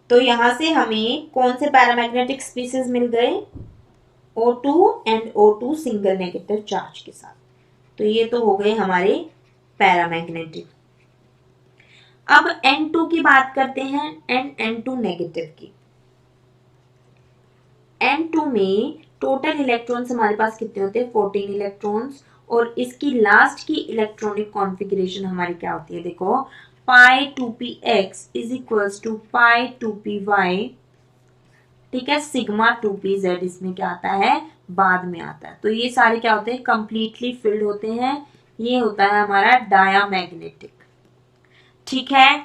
तो यहां से हमें कौन से पैरामैग्नेटिक स्पीसीज मिल गए, O2 and O2 single negative charge के साथ। तो ये तो हो गए हमारे पैरामैग्नेटिक। अब N2 की बात करते हैं, N2 नेगेटिव की। N2 में टोटल इलेक्ट्रॉन्स हमारे पास कितने होते हैं, 14 इलेक्ट्रॉन्स, और इसकी लास्ट की इलेक्ट्रॉनिक कॉन्फ़िगरेशन हमारी क्या होती है, देखो pi 2px is equals to pi 2py। ठीक है, सिग्मा 2pz इसमें क्या आता है, बाद में आता है। तो ये सारे क्या होते हैं, कंप्लीटली फिल्ड होते हैं। ये होता है हमारा डायामैग्नेटिक। ठीक है,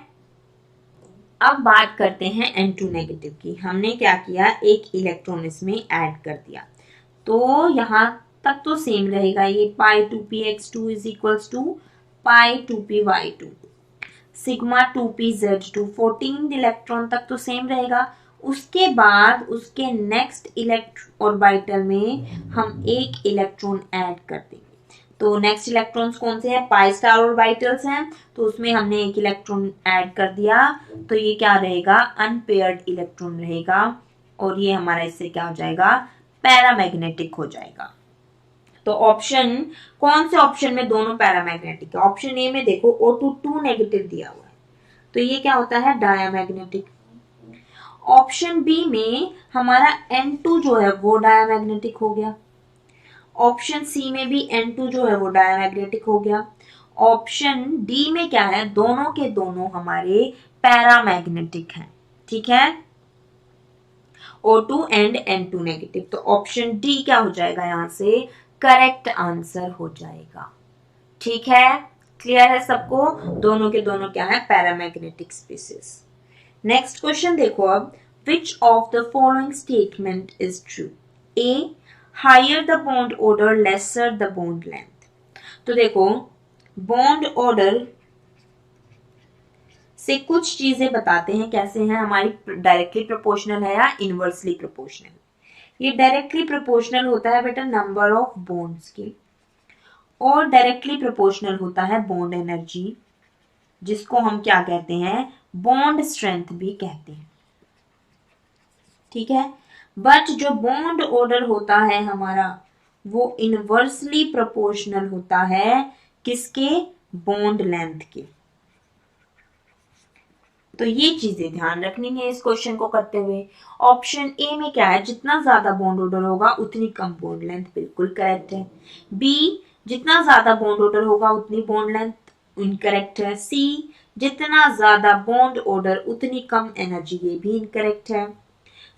अब बात करते हैं N2 नेगेटिव की। हमने क्या किया, एक इलेक्ट्रॉन इसमें ऐड कर दिया, तो यहां तक तो सेम रहेगा, ये pi 2px2 is equals to pi 2py2, sigma 2pz2, 14 electron तक तो सेम रहेगा। उसके बाद उसके नेक्स्ट ऑर्बिटल में हम एक इलेक्ट्रॉन ऐड कर देंगे। तो नेक्स्ट इलेक्ट्रॉन्स कौन से हैं, पाई स्टार ऑर्बिटल्स हैं, तो उसमें हमने एक इलेक्ट्रॉन ऐड कर दिया, तो ये क्या रहेगा, अनपेयर्ड इलेक्ट्रॉन रहेगा, और ये हमारा इससे क्या हो जाएगा, पैरामैग्नेटिक हो जाएगा। तो ऑप्शन, कौन से ऑप्शन में दोनों पैरामैग्नेटिक है, ऑप्शन ए में देखो O2 नेगेटिव दिया हुआ है, तो ये क्या होता है, डायामैग्नेटिक। ऑप्शन बी में हमारा N2 जो है वो डायामैग्नेटिक हो गया। ऑप्शन सी में भी N2 जो है वो डायामैग्नेटिक हो गया। ऑप्शन डी में क्या है, दोनों के दोनों हमारे पैरामैग्नेटिक हैं। ठीक है, O2 एंड N2 नेगेटिव। तो ऑप्शन डी क्या हो जाएगा, यहां से करेक्ट आंसर हो जाएगा। ठीक है, क्लियर है सबको, दोनों के दोनों क्या है, पैरामैग्नेटिक स्पीसीज। नेक्स्ट क्वेश्चन देखो अब, which of the following statement is true, A higher the bond order lesser the bond length. तो देखो बॉन्ड ऑर्डर से कुछ चीजें बताते हैं कैसे हैं, हमारी डायरेक्टली प्रोपोर्शनल है या इनवर्सली प्रोपोर्शनल। ये डायरेक्टली प्रोपोर्शनल होता है बेटा नंबर ऑफ बॉन्ड्स की, और डायरेक्टली प्रोपोर्शनल होता है बॉन्ड एनर्जी, जिसको हम क्या कहते हैं, बॉन्ड स्ट्रेंथ भी कहते हैं। ठीक है, बट जो बॉन्ड ऑर्डर होता है हमारा वो इनवर्सली प्रोपोर्शनल होता है किसके, बॉन्ड लेंथ के। तो ये चीजें ध्यान रखनी है इस क्वेश्चन को करते हुए। ऑप्शन ए में क्या है, जितना ज्यादा बॉन्ड ऑर्डर होगा उतनी कम बॉन्ड लेंथ, बिल्कुल करेक्ट है। बी, जितना ज्यादा बॉन्ड ऑर्डर होगा उतनी बॉन्ड लेंथ, इनकरेक्ट है। सी, जितना ज्यादा बॉन्ड ऑर्डर उतनी कम एनर्जी, ये भी इनकरेक्ट है।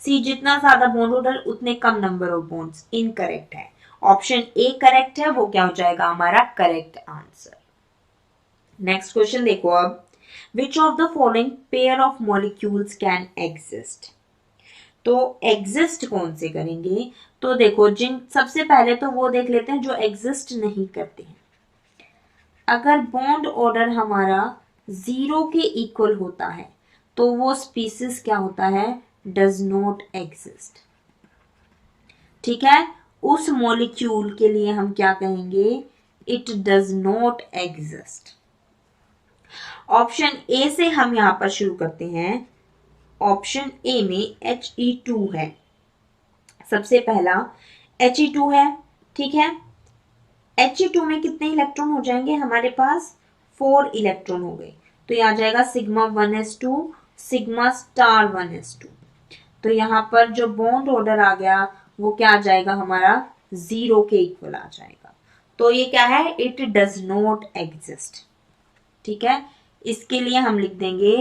सी, जितना ज्यादा बॉन्ड ऑर्डर उतने कम नंबर ऑफ बॉन्ड्स, इनकरेक्ट है। ऑप्शन ए करेक्ट है, वो क्या हो जाएगा हमारा करेक्ट आंसर। नेक्स्ट क्वेश्चन देखो अब, which of the following pair of molecules can exist. तो एग्जिस्ट कौन से करेंगे, तो देखो जिन, सबसे पहले तो वो देख लेते हैं जो एग्जिस्ट नहीं करते हैं। अगर बॉन्ड ऑर्डर हमारा 0 के इक्वल होता है तो वो स्पीसीज क्या होता है, डज नॉट एग्जिस्ट। ठीक है, उस मॉलिक्यूल के लिए हम क्या कहेंगे, it does not exist. Option A से हम यहां पर शुरू करते हैं। ऑप्शन ए में He2 है, सबसे पहला He2 है। ठीक है, He2 में कितने इलेक्ट्रॉन हो जाएंगे हमारे पास, 4 इलेक्ट्रॉन हो गए, तो यहां जाएगा sigma 1s2 sigma star 1s2। तो यहाँ पर जो बॉन्ड ऑर्डर आ गया वो क्या आ जाएगा हमारा, 0 के इक्वल आ जाएगा। तो ये क्या है, इट डज नॉट एग्जिस्ट। ठीक है, इसके लिए हम लिख देंगे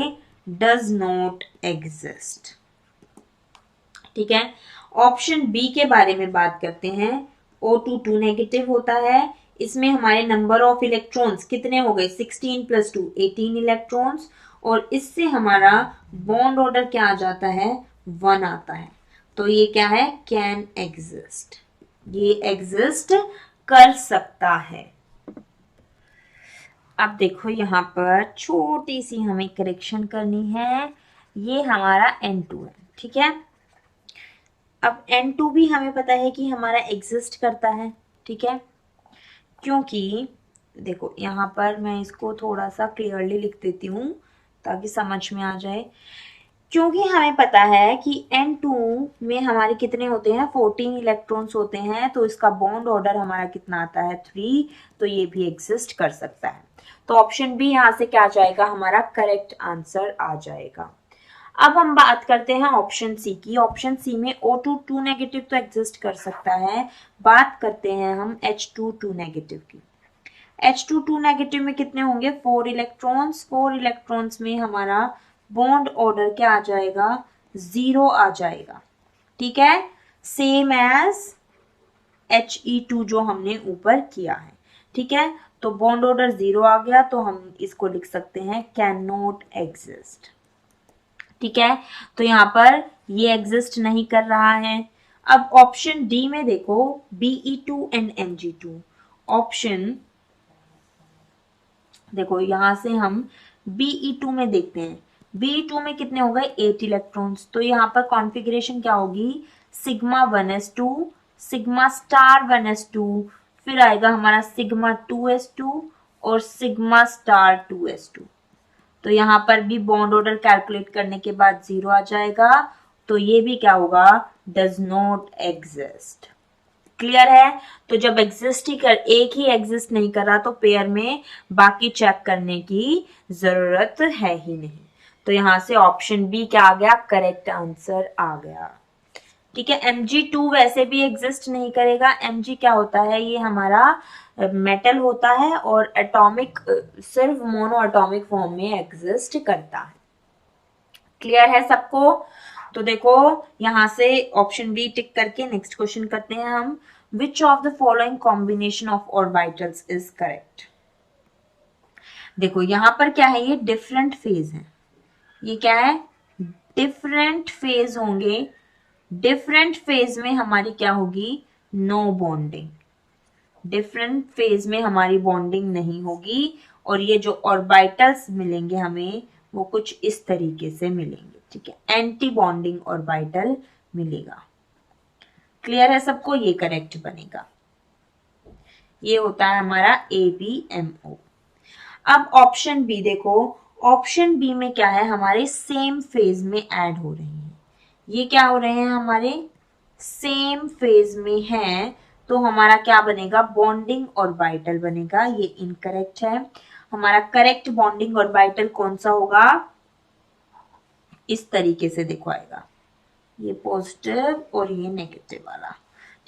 डज नॉट एग्जिस्ट। ठीक है, ऑप्शन बी के बारे में बात करते हैं। O2 2 नेगेटिव होता है, इसमें हमारे नंबर ऑफ इलेक्ट्रॉन्स कितने हो गए 16 + 2 18 इलेक्ट्रॉन्स, और इससे हमारा बॉन्ड ऑर्डर क्या आ जाता है 1 आता है। तो ये क्या है कैन एग्जिस्ट, ये एग्जिस्ट कर सकता है। अब देखो यहाँ पर छोटी सी हमें करेक्शन करनी है, ये हमारा N2 है। ठीक है, अब N2 भी हमें पता है कि हमारा एग्जिस्ट करता है। ठीक है, क्योंकि देखो यहाँ पर मैं इसको थोड़ा सा क्लियरली लिख देती हूँ ताकि समझ में आ जाए। क्योंकि हमें पता है कि N2 में हमारे कितने होते हैं 14 इलेक्ट्रॉन्स होते हैं, तो इसका बॉन्ड ऑर्डर हमारा कितना आता है 3, तो ये भी एग्जिस्ट कर सकता है। तो ऑप्शन बी यहाँ से क्या आ जाएगा हमारा करेक्ट आंसर आ जाएगा। अब हम बात करते हैं ऑप्शन सी की। ऑप्शन सी में O2 2 नेगेटिव तो एग्जिस्ट कर सकता है। बात करते हैं हम H2 2 नेगेटिव की। H2 2 नेगेटिव में कितने होंगे 4 इलेक्ट्रॉन्स। 4 इलेक्ट्रॉन्स में हमारा बॉन्ड ऑर्डर क्या आ जाएगा 0 आ जाएगा। ठीक है, सेम एज He2 जो हमने ऊपर किया है। ठीक है, तो बॉन्ड ऑर्डर 0 आ गया, तो हम इसको लिख सकते हैं कैन नॉट एग्जिस्ट। ठीक है, तो यहाँ पर ये एग्जिस्ट नहीं कर रहा है। अब ऑप्शन डी में देखो Be2 एंड Mg2। ऑप्शन देखो यहां से हम Be2 में देखते हैं, Be2 में कितने हो गए 8 इलेक्ट्रॉन्स, तो यहाँ पर कॉन्फ़िगरेशन क्या होगी sigma 1s2 sigma star 1s2, फिर आएगा हमारा सिग्मा 2s2 और सिग्मा स्टार 2s2। तो यहाँ पर भी बॉन्ड ऑर्डर कैलकुलेट करने के बाद 0 आ जाएगा, तो ये भी क्या होगा डज नॉट एग्जिस्ट। क्लियर है, तो जब एग्जिस्ट ही कर एक ही एग्जिस्ट नहीं कर रहा तो पेयर में बाकी चेक करने की जरूरत है ही नहीं। तो यहां से ऑप्शन बी क्या आ गया करेक्ट आंसर आ गया। ठीक है, Mg2 वैसे भी एग्जिस्ट नहीं करेगा। Mg क्या होता है ये हमारा मेटल होता है और एटॉमिक सिर्फ मोनो एटॉमिक फॉर्म में एग्जिस्ट करता है। क्लियर है सबको, तो देखो यहां से ऑप्शन बी टिक करके नेक्स्ट क्वेश्चन करते हैं हम। Which of the following combination of orbitals is correct. देखो यहां पर क्या है ये डिफरेंट फेज है, ये क्या है डिफरेंट फेज होंगे। डिफरेंट फेज में हमारी क्या होगी नो बॉन्डिंग, डिफरेंट फेज में हमारी बॉन्डिंग नहीं होगी, और ये जो ऑर्बिटल्स मिलेंगे हमें वो कुछ इस तरीके से मिलेंगे। ठीक है, एंटी बॉन्डिंग ऑर्बिटल मिलेगा। क्लियर है सबको, ये करेक्ट बनेगा, ये होता है हमारा ABMO। अब ऑप्शन बी देखो, ऑप्शन बी में क्या है हमारे सेम फेज में ऐड हो रहे हैं, ये क्या हो रहे हैं हमारे सेम फेज में हैं, तो हमारा क्या बनेगा बॉन्डिंग ऑर्बिटल बनेगा। ये इनकरेक्ट है, हमारा करेक्ट बॉन्डिंग ऑर्बिटल कौन सा होगा इस तरीके से देखो आएगा, ये पॉजिटिव और ये नेगेटिव वाला।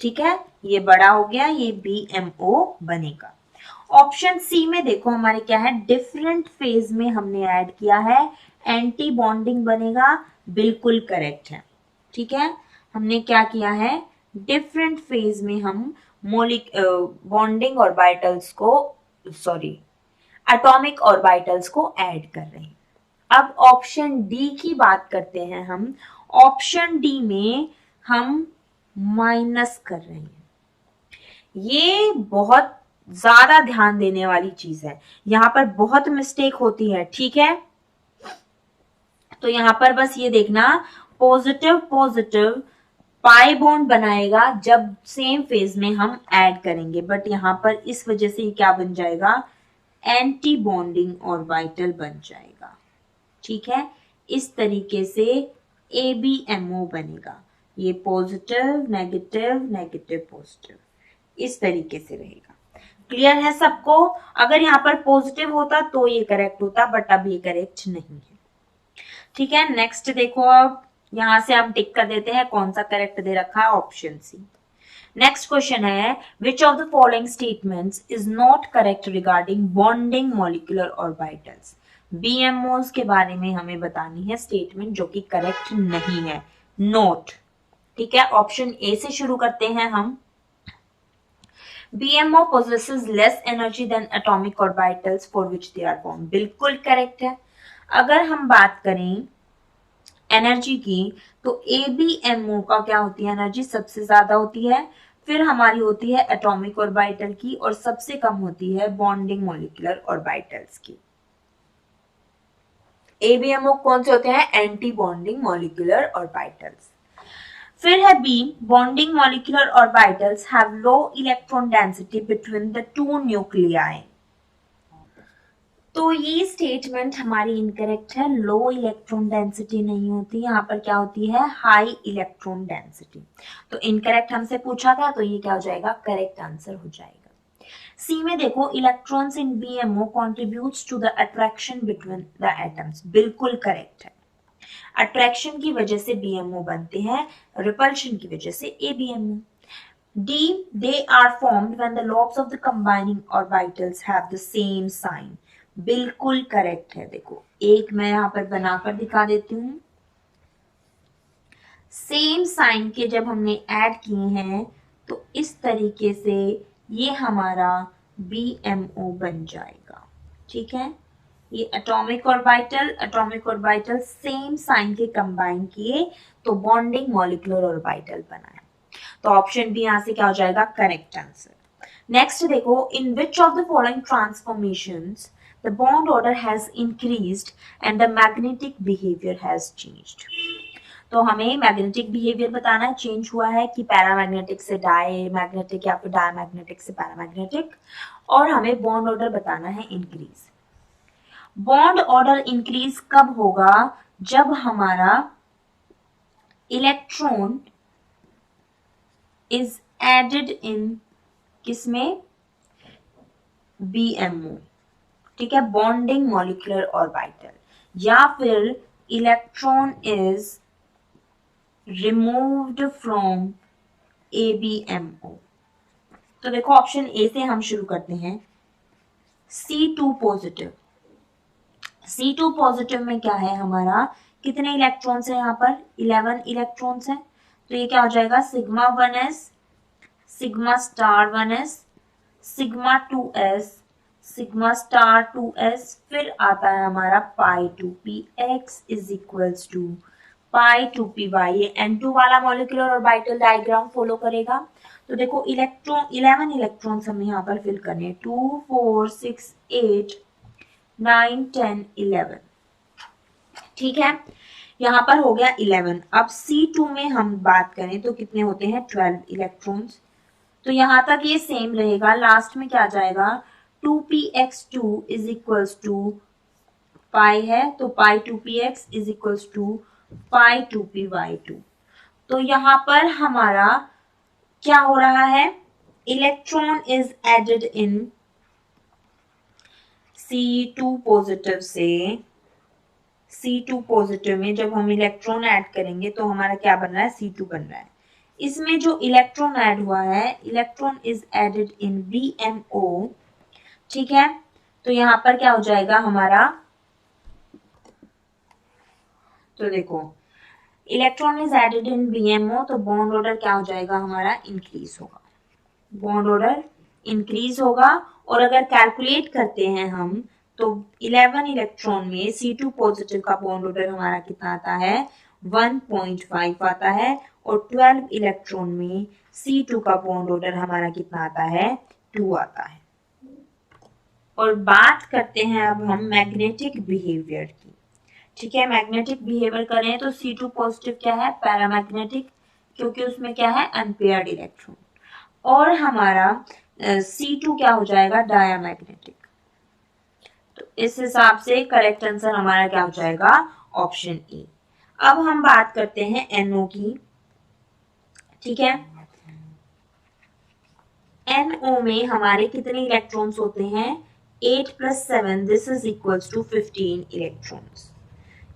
ठीक है, ये बड़ा हो गया, ये BMO बनेगा। ऑप्शन सी में देखो हमारे क्या है डिफरेंट फेज में हमने ऐड किया है, एंटी बॉन्डिंग बनेगा, बिल्कुल करेक्ट है। ठीक है, हमने क्या किया है डिफरेंट फेज में हम बॉन्डिंग ऑर्बिटल्स को एटॉमिक ऑर्बिटल्स को ऐड कर रहे हैं। अब ऑप्शन डी की बात करते हैं हम। ऑप्शन डी में हम माइनस कर रहे हैं, ये बहुत ज्यादा ध्यान देने वाली चीज है, यहां पर बहुत मिस्टेक होती है। ठीक है, तो यहां पर बस ये देखना पॉजिटिव पॉजिटिव पाई बॉन्ड बनाएगा जब सेम फेज में हम ऐड करेंगे, बट यहां पर इस वजह से क्या बन जाएगा एंटी बॉन्डिंग ऑर्बिटल बन जाएगा। ठीक है, इस तरीके से ABMO बनेगा, ये पॉजिटिव नेगेटिव नेगेटिव पॉजिटिव इस तरीके से रहेगा। क्लियर है सबको, अगर यहाँ पर पॉजिटिव होता तो ये करेक्ट होता, बट अब ये करेक्ट नहीं है। ठीक है, नेक्स्ट देखो, अब यहां से हम टिक कर देते हैं कौन सा करेक्ट दे रखा है ऑप्शन सी। नेक्स्ट क्वेश्चन है विच of the following statements is not correct regarding bonding molecular orbitals. BMOs के बारे में हमें बतानी है स्टेटमेंट जो कि करेक्ट नहीं है, नोट। ठीक है, ऑप्शन ए से शुरू करते हैं हम। BMO possesses less energy than atomic orbitals for which they are formed। बिल्कुल करेक्ट है। अगर हम बात करें एनर्जी की तो ABMO का क्या होती है, एनर्जी सबसे ज्यादा होती है, फिर हमारी होती है एटॉमिक ऑर्बिटल की, और सबसे कम होती है बॉन्डिंग मॉलिक्यूलर ऑर्बिटल्स की। ABMO कौन से होते हैं, एंटी बॉन्डिंग मॉलिक्यूलर ऑर्बिटल्स। फिर है B, bonding molecular orbitals have low electron density between the two nuclei. तो ये स्टेटमेंट हमारी इनकरेक्ट है, लो इलेक्ट्रॉन डेंसिटी नहीं होती, यहाँ पर क्या होती है, हाई इलेक्ट्रॉन डेंसिटी। तो इनकरेक्ट हमसे पूछा था, तो ये क्या हो जाएगा, करेक्ट आंसर हो जाएगा। सी में देखो, electrons in BMO contributes to the attraction between the atoms. बिल्कुल करेक्ट है, अट्रैक्शन की वजह से BMO बनते हैं, रिपल्शन की वजह से ABMO। D, they are formed when the lobes of the combining orbitals have the same sign। बिल्कुल करेक्ट है। देखो एक मैं यहाँ पर बनाकर दिखा देती हूँ, सेम साइन के जब हमने ऐड किए हैं तो इस तरीके से ये हमारा BMO बन जाएगा। ठीक है, ये एटॉमिक ऑर्बिटल सेम साइन के कंबाइन किए तो बॉन्डिंग मॉलिक्यूलर ऑर्बिटल बना है। तो ऑप्शन बी यहाँ से क्या हो जाएगा, करेक्ट आंसर। नेक्स्ट देखो, in which of the following transformations the bond order has increased and the magnetic behaviour has changed. तो हमें मैग्नेटिक बिहेवियर बताना है, चेंज हुआ है कि पैरामैग्नेटिक से डायमैग्नेटिक या फिर डायमैग्नेटिक से पैरामैग्नेटिक, और हमें बॉन्ड ऑर्डर बताना है इंक्रीज। बॉन्ड ऑर्डर इंक्रीज कब होगा, जब हमारा इलेक्ट्रॉन इज एडेड इन किसमें, BMO। ठीक है, बॉन्डिंग मॉलिक्यूलर ऑर्बिटल, या फिर electron is removed from ABMO। तो देखो ऑप्शन ए से हम शुरू करते हैं, C2 पॉजिटिव। C2 पॉजिटिव में क्या है हमारा, कितने इलेक्ट्रॉन्स है यहाँ पर, 11 इलेक्ट्रॉन्स है। तो ये क्या हो जाएगा, sigma 1s, sigma star 1s, sigma 2s, sigma star 2s, फिर आता है हमारा pi 2px is equals to pi 2py। ये N2 वाला मॉलिक्यूलर ऑर्बिटल डायग्राम फॉलो करेगा। तो देखो इलेक्ट्रॉन 11 इलेक्ट्रॉन्स हमें यहाँ पर फिल करने, 2 4 6 8 9 10 11। ठीक है, यहाँ पर हो गया 11। अब C2 में हम बात करें तो कितने होते हैं, 12 इलेक्ट्रॉन्स। तो यहाँ तक ये सेम रहेगा, लास्ट में क्या आ जाएगा, 2px2 is equals to pi है, तो pi 2px is equals to pi 2py2। तो यहाँ पर हमारा क्या हो रहा है, electron is added in C2 positive से, C2 पॉजिटिव में जब हम इलेक्ट्रॉन ऐड करेंगे तो हमारा क्या बन रहा है, C2 बन रहा है। इसमें जो इलेक्ट्रॉन ऐड हुआ है, electron is added in BMO। ठीक है, तो यहाँ पर क्या हो जाएगा हमारा, तो देखो electron is added in BMO, तो बॉन्ड ऑर्डर क्या हो जाएगा हमारा, इंक्रीज होगा, बॉन्ड ऑर्डर इंक्रीज होगा। और अगर कैलकुलेट करते हैं हम तो 11 इलेक्ट्रॉन में C2 पॉजिटिव का बॉन्ड ऑर्डर हमारा कितना आता है, 1.5 आता है, और 12 इलेक्ट्रॉन में C2 का बॉन्ड ऑर्डर हमारा कितना आता है, 2 आता है। और बात करते हैं अब हम मैग्नेटिक बिहेवियर की। ठीक है, मैग्नेटिक बिहेवियर करें तो C2 पॉजिटिव क्या है, पैरामैग्नेटिक, क्योंकि उसमें क्या है, अनपेयर्ड इलेक्ट्रॉन, और हमारा C2 क्या हो जाएगा, डायमैग्नेटिक। तो इस हिसाब से करेक्ट आंसर हमारा क्या हो जाएगा, ऑप्शन ए। अब हम बात करते हैं NO की। ठीक है, NO में हमारे कितने इलेक्ट्रॉन्स होते हैं, 8 + 7 this is equals to 15 electrons.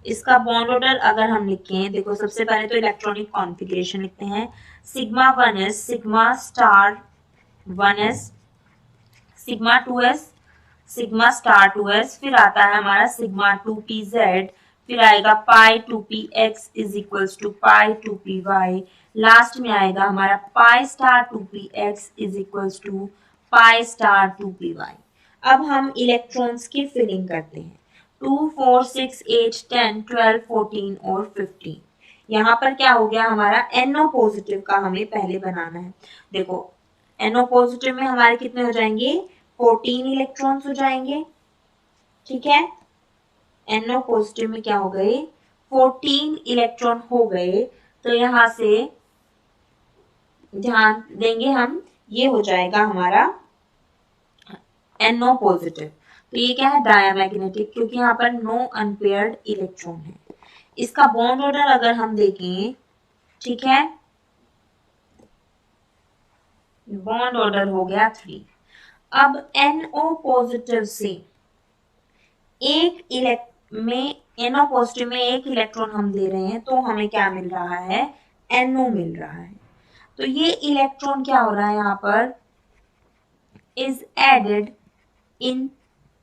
इसका बॉन्ड ऑर्डर अगर हम लिखें, देखो सबसे पहले तो इलेक्ट्रॉनिक कॉन्फ़िगरेशन लिखते हैं, sigma 1s, sigma star 1s, sigma 2s, sigma star 2s, फिर आता है हमारा सिग्मा 2pz, फिर आएगा pi 2px is equals to pi 2py, last में आएगा हमारा pi star 2px is equals to pi star 2py। अब हम इलेक्ट्रॉन्स की फिलिंग करते हैं 2, 4, 6, 8, 10, 12, 14 और 15। यहाँ पर क्या हो गया हमारा NO पॉजिटिव का हमें पहले बनाना है। देखो NO पॉजिटिव में हमारे कितने हो जाएंगे 14 इलेक्ट्रॉन्स हो जाएंगे, ठीक है। NO पॉजिटिव में क्या हो गए 14 इलेक्ट्रॉन हो गए, तो यहाँ से ध्यान देंगे हम, ये हो जाएगा हमारा NO पॉजिटिव। तो ये क्या है डायमैग्नेटिक, क्योंकि यहाँ पर नो अनपेयर्ड इलेक्ट्रॉन है। इसका बॉन्ड ऑर्डर अगर हम देखें, ठीक है, बॉन्ड ऑर्डर हो गया 3। अब NO पॉजिटिव से NO पॉजिटिव में एक इलेक्ट्रॉन हम दे रहे हैं, तो हमें क्या मिल रहा है NO मिल रहा है। तो ये इलेक्ट्रॉन क्या हो रहा है यहाँ पर इज एडेड इन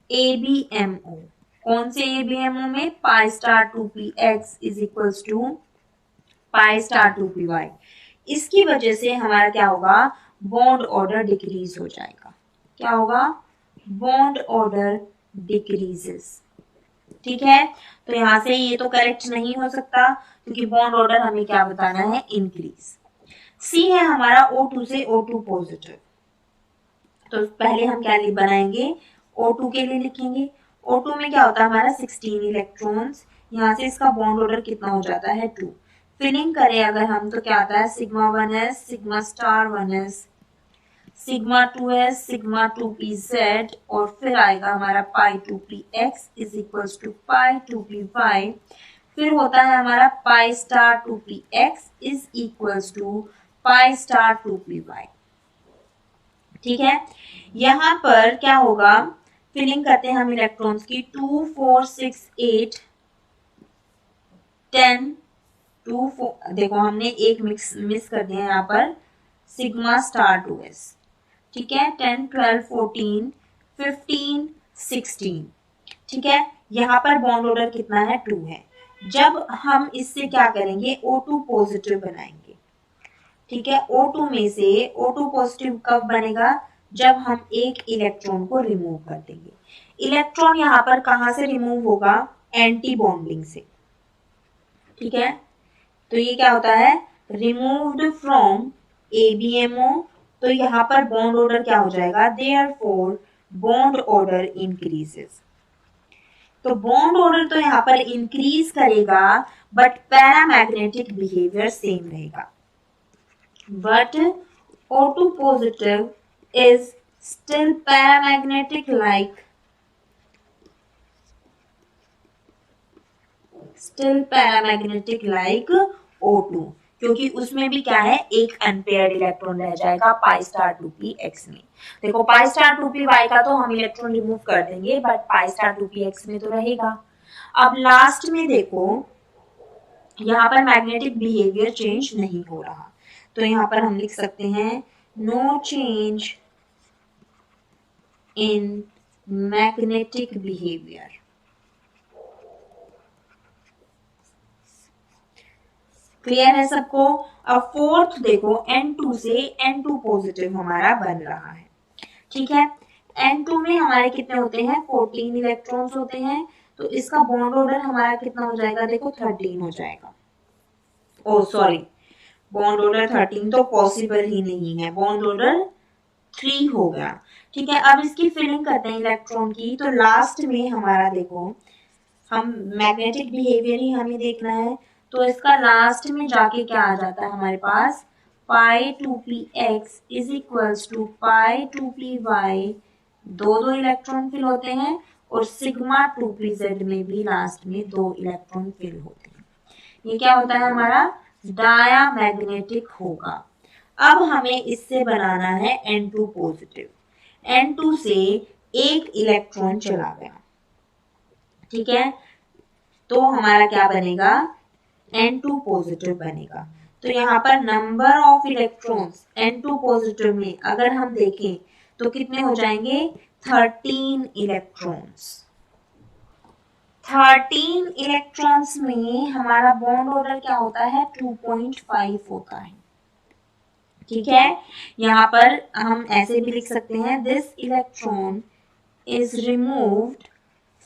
ABMO। कौन से ABMO में pi star 2px is equals to pi star 2py। इसकी वजह से हमारा क्या होगा बॉन्ड ऑर्डर डिक्रीज हो जाएगा। क्या होगा बॉन्ड ऑर्डर डिक्रीजेस, ठीक है। तो यहां से ये तो करेक्ट नहीं हो सकता, क्योंकि बॉन्ड ऑर्डर हमें क्या बताना है इंक्रीज। सी है हमारा O2 से O2 पॉजिटिव। तो पहले हम क्या बनाएंगे O2 के लिए लिखेंगे। O2 में क्या होता है हमारा 16 इलेक्ट्रॉन्स, यहाँ से इसका बॉन्ड ऑर्डर कितना हो जाता है 2। फिलिंग करें अगर हम तो क्या आता है sigma 1s, sigma star 1s, sigma 2s, sigma 2pz और फिर आएगा हमारा pi 2px is equals to pi 2py। फिर होता है हमारा pi star 2px is equals to pi star 2py, ठीक है। यहाँ पर क्या होगा फिलिंग करते हैं हम इलेक्ट्रॉन्स की 2, 4, 6, 8, 10, 2, 4, देखो हमने एक मिस कर दिया यहाँ पर सिग्मा स्टार 2s, ठीक है, 10, 12, 14, 15, 16, ठीक है। यहाँ पर बॉन्ड ऑर्डर कितना है 2 है। जब हम इससे क्या करेंगे O2 पॉजिटिव बनाएंगे, ठीक है। O2 में से O2 पॉजिटिव कब बनेगा जब हम एक इलेक्ट्रॉन को रिमूव कर देंगे। इलेक्ट्रॉन यहाँ पर कहां से रिमूव होगा एंटी बॉन्डिंग से, ठीक है। तो ये क्या होता है रिमूव्ड फ्रॉम ABMO। तो यहाँ पर बॉन्ड ऑर्डर क्या हो जाएगा देयरफॉर बॉन्ड ऑर्डर इंक्रीजेस। तो बॉन्ड ऑर्डर तो यहाँ पर इंक्रीज करेगा बट पैरामैग्नेटिक बिहेवियर सेम रहेगा। But O2 positive is still paramagnetic like O2, क्योंकि उसमें भी क्या है एक अनपेयर्ड इलेक्ट्रॉन रह जाएगा पाई स्टार 2px में। देखो पाई स्टार 2py का तो हम इलेक्ट्रॉन रिमूव कर देंगे बट पाई स्टार 2px में तो रहेगा। अब लास्ट में देखो यहाँ पर मैग्नेटिक बिहेवियर चेंज नहीं हो रहा, तो यहाँ पर हम लिख सकते हैं no change in magnetic behaviour. Clear है सबको। अब फोर्थ देखो N2 से N2 पॉजिटिव हमारा बन रहा है, ठीक है। N2 में हमारे कितने होते हैं 14 इलेक्ट्रॉन्स होते हैं, तो इसका बॉन्ड ऑर्डर हमारा कितना हो जाएगा देखो 13 हो जाएगा। ओ सॉरी बॉन्ड ऑर्डर 13 तो पॉसिबल ही नहीं है, बॉन्ड ऑर्डर 3 हो गया, ठीक है। अब इसकी फिलिंग करते हैं इलेक्ट्रॉन की। तो लास्ट में हमारा देखो हम मैग्नेटिक बिहेवियर ही हमें देखना है, तो इसका लास्ट में जाके क्या आ जाता है हमारे पास pi 2px is equals to pi 2py। दो इलेक्ट्रॉन फिल होते हैं और सिग्मा 2pz में भी लास्ट में 2 इलेक्ट्रॉन फिल होते हैं। ये क्या होता है हमारा डायामैग्नेटिक होगा। अब हमें इससे बनाना है N2 पॉजिटिव। N2 से एक इलेक्ट्रॉन चला गया, ठीक है, तो हमारा क्या बनेगा N2 पॉजिटिव बनेगा। तो यहाँ पर number of electrons N2 positive में अगर हम देखें तो कितने हो जाएंगे 13 इलेक्ट्रॉन्स। 13 इलेक्ट्रॉन्स में हमारा बॉन्ड ऑर्डर क्या होता है 2.5 होता है। ठीक है, यहाँ पर हम ऐसे भी लिख सकते हैं this electron is removed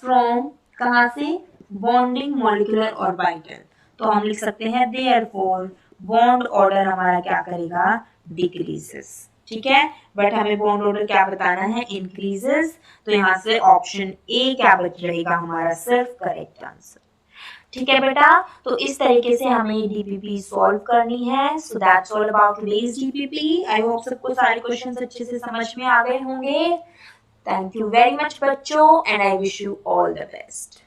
from, कहाँ से, बॉन्डिंग मॉलिक्यूलर ऑर्बिटल। तो हम लिख सकते हैं देयरफॉर बॉन्ड ऑर्डर हमारा क्या करेगा डिक्रीजेस। ठीक है, बट हमें बॉन्ड ऑर्डर क्या बताना है इंक्रीजेस। तो यहाँ से ऑप्शन ए क्या बच रहेगा हमारा सिर्फ करेक्ट आंसर। ठीक है बेटा, तो इस तरीके से हमें डीपीपी सॉल्व करनी है। So that's all about today's DPP. I hope सबको सारे क्वेश्चंस अच्छे से समझ में आ गए होंगे। थैंक यू वेरी मच बच्चों, and I wish you all the best.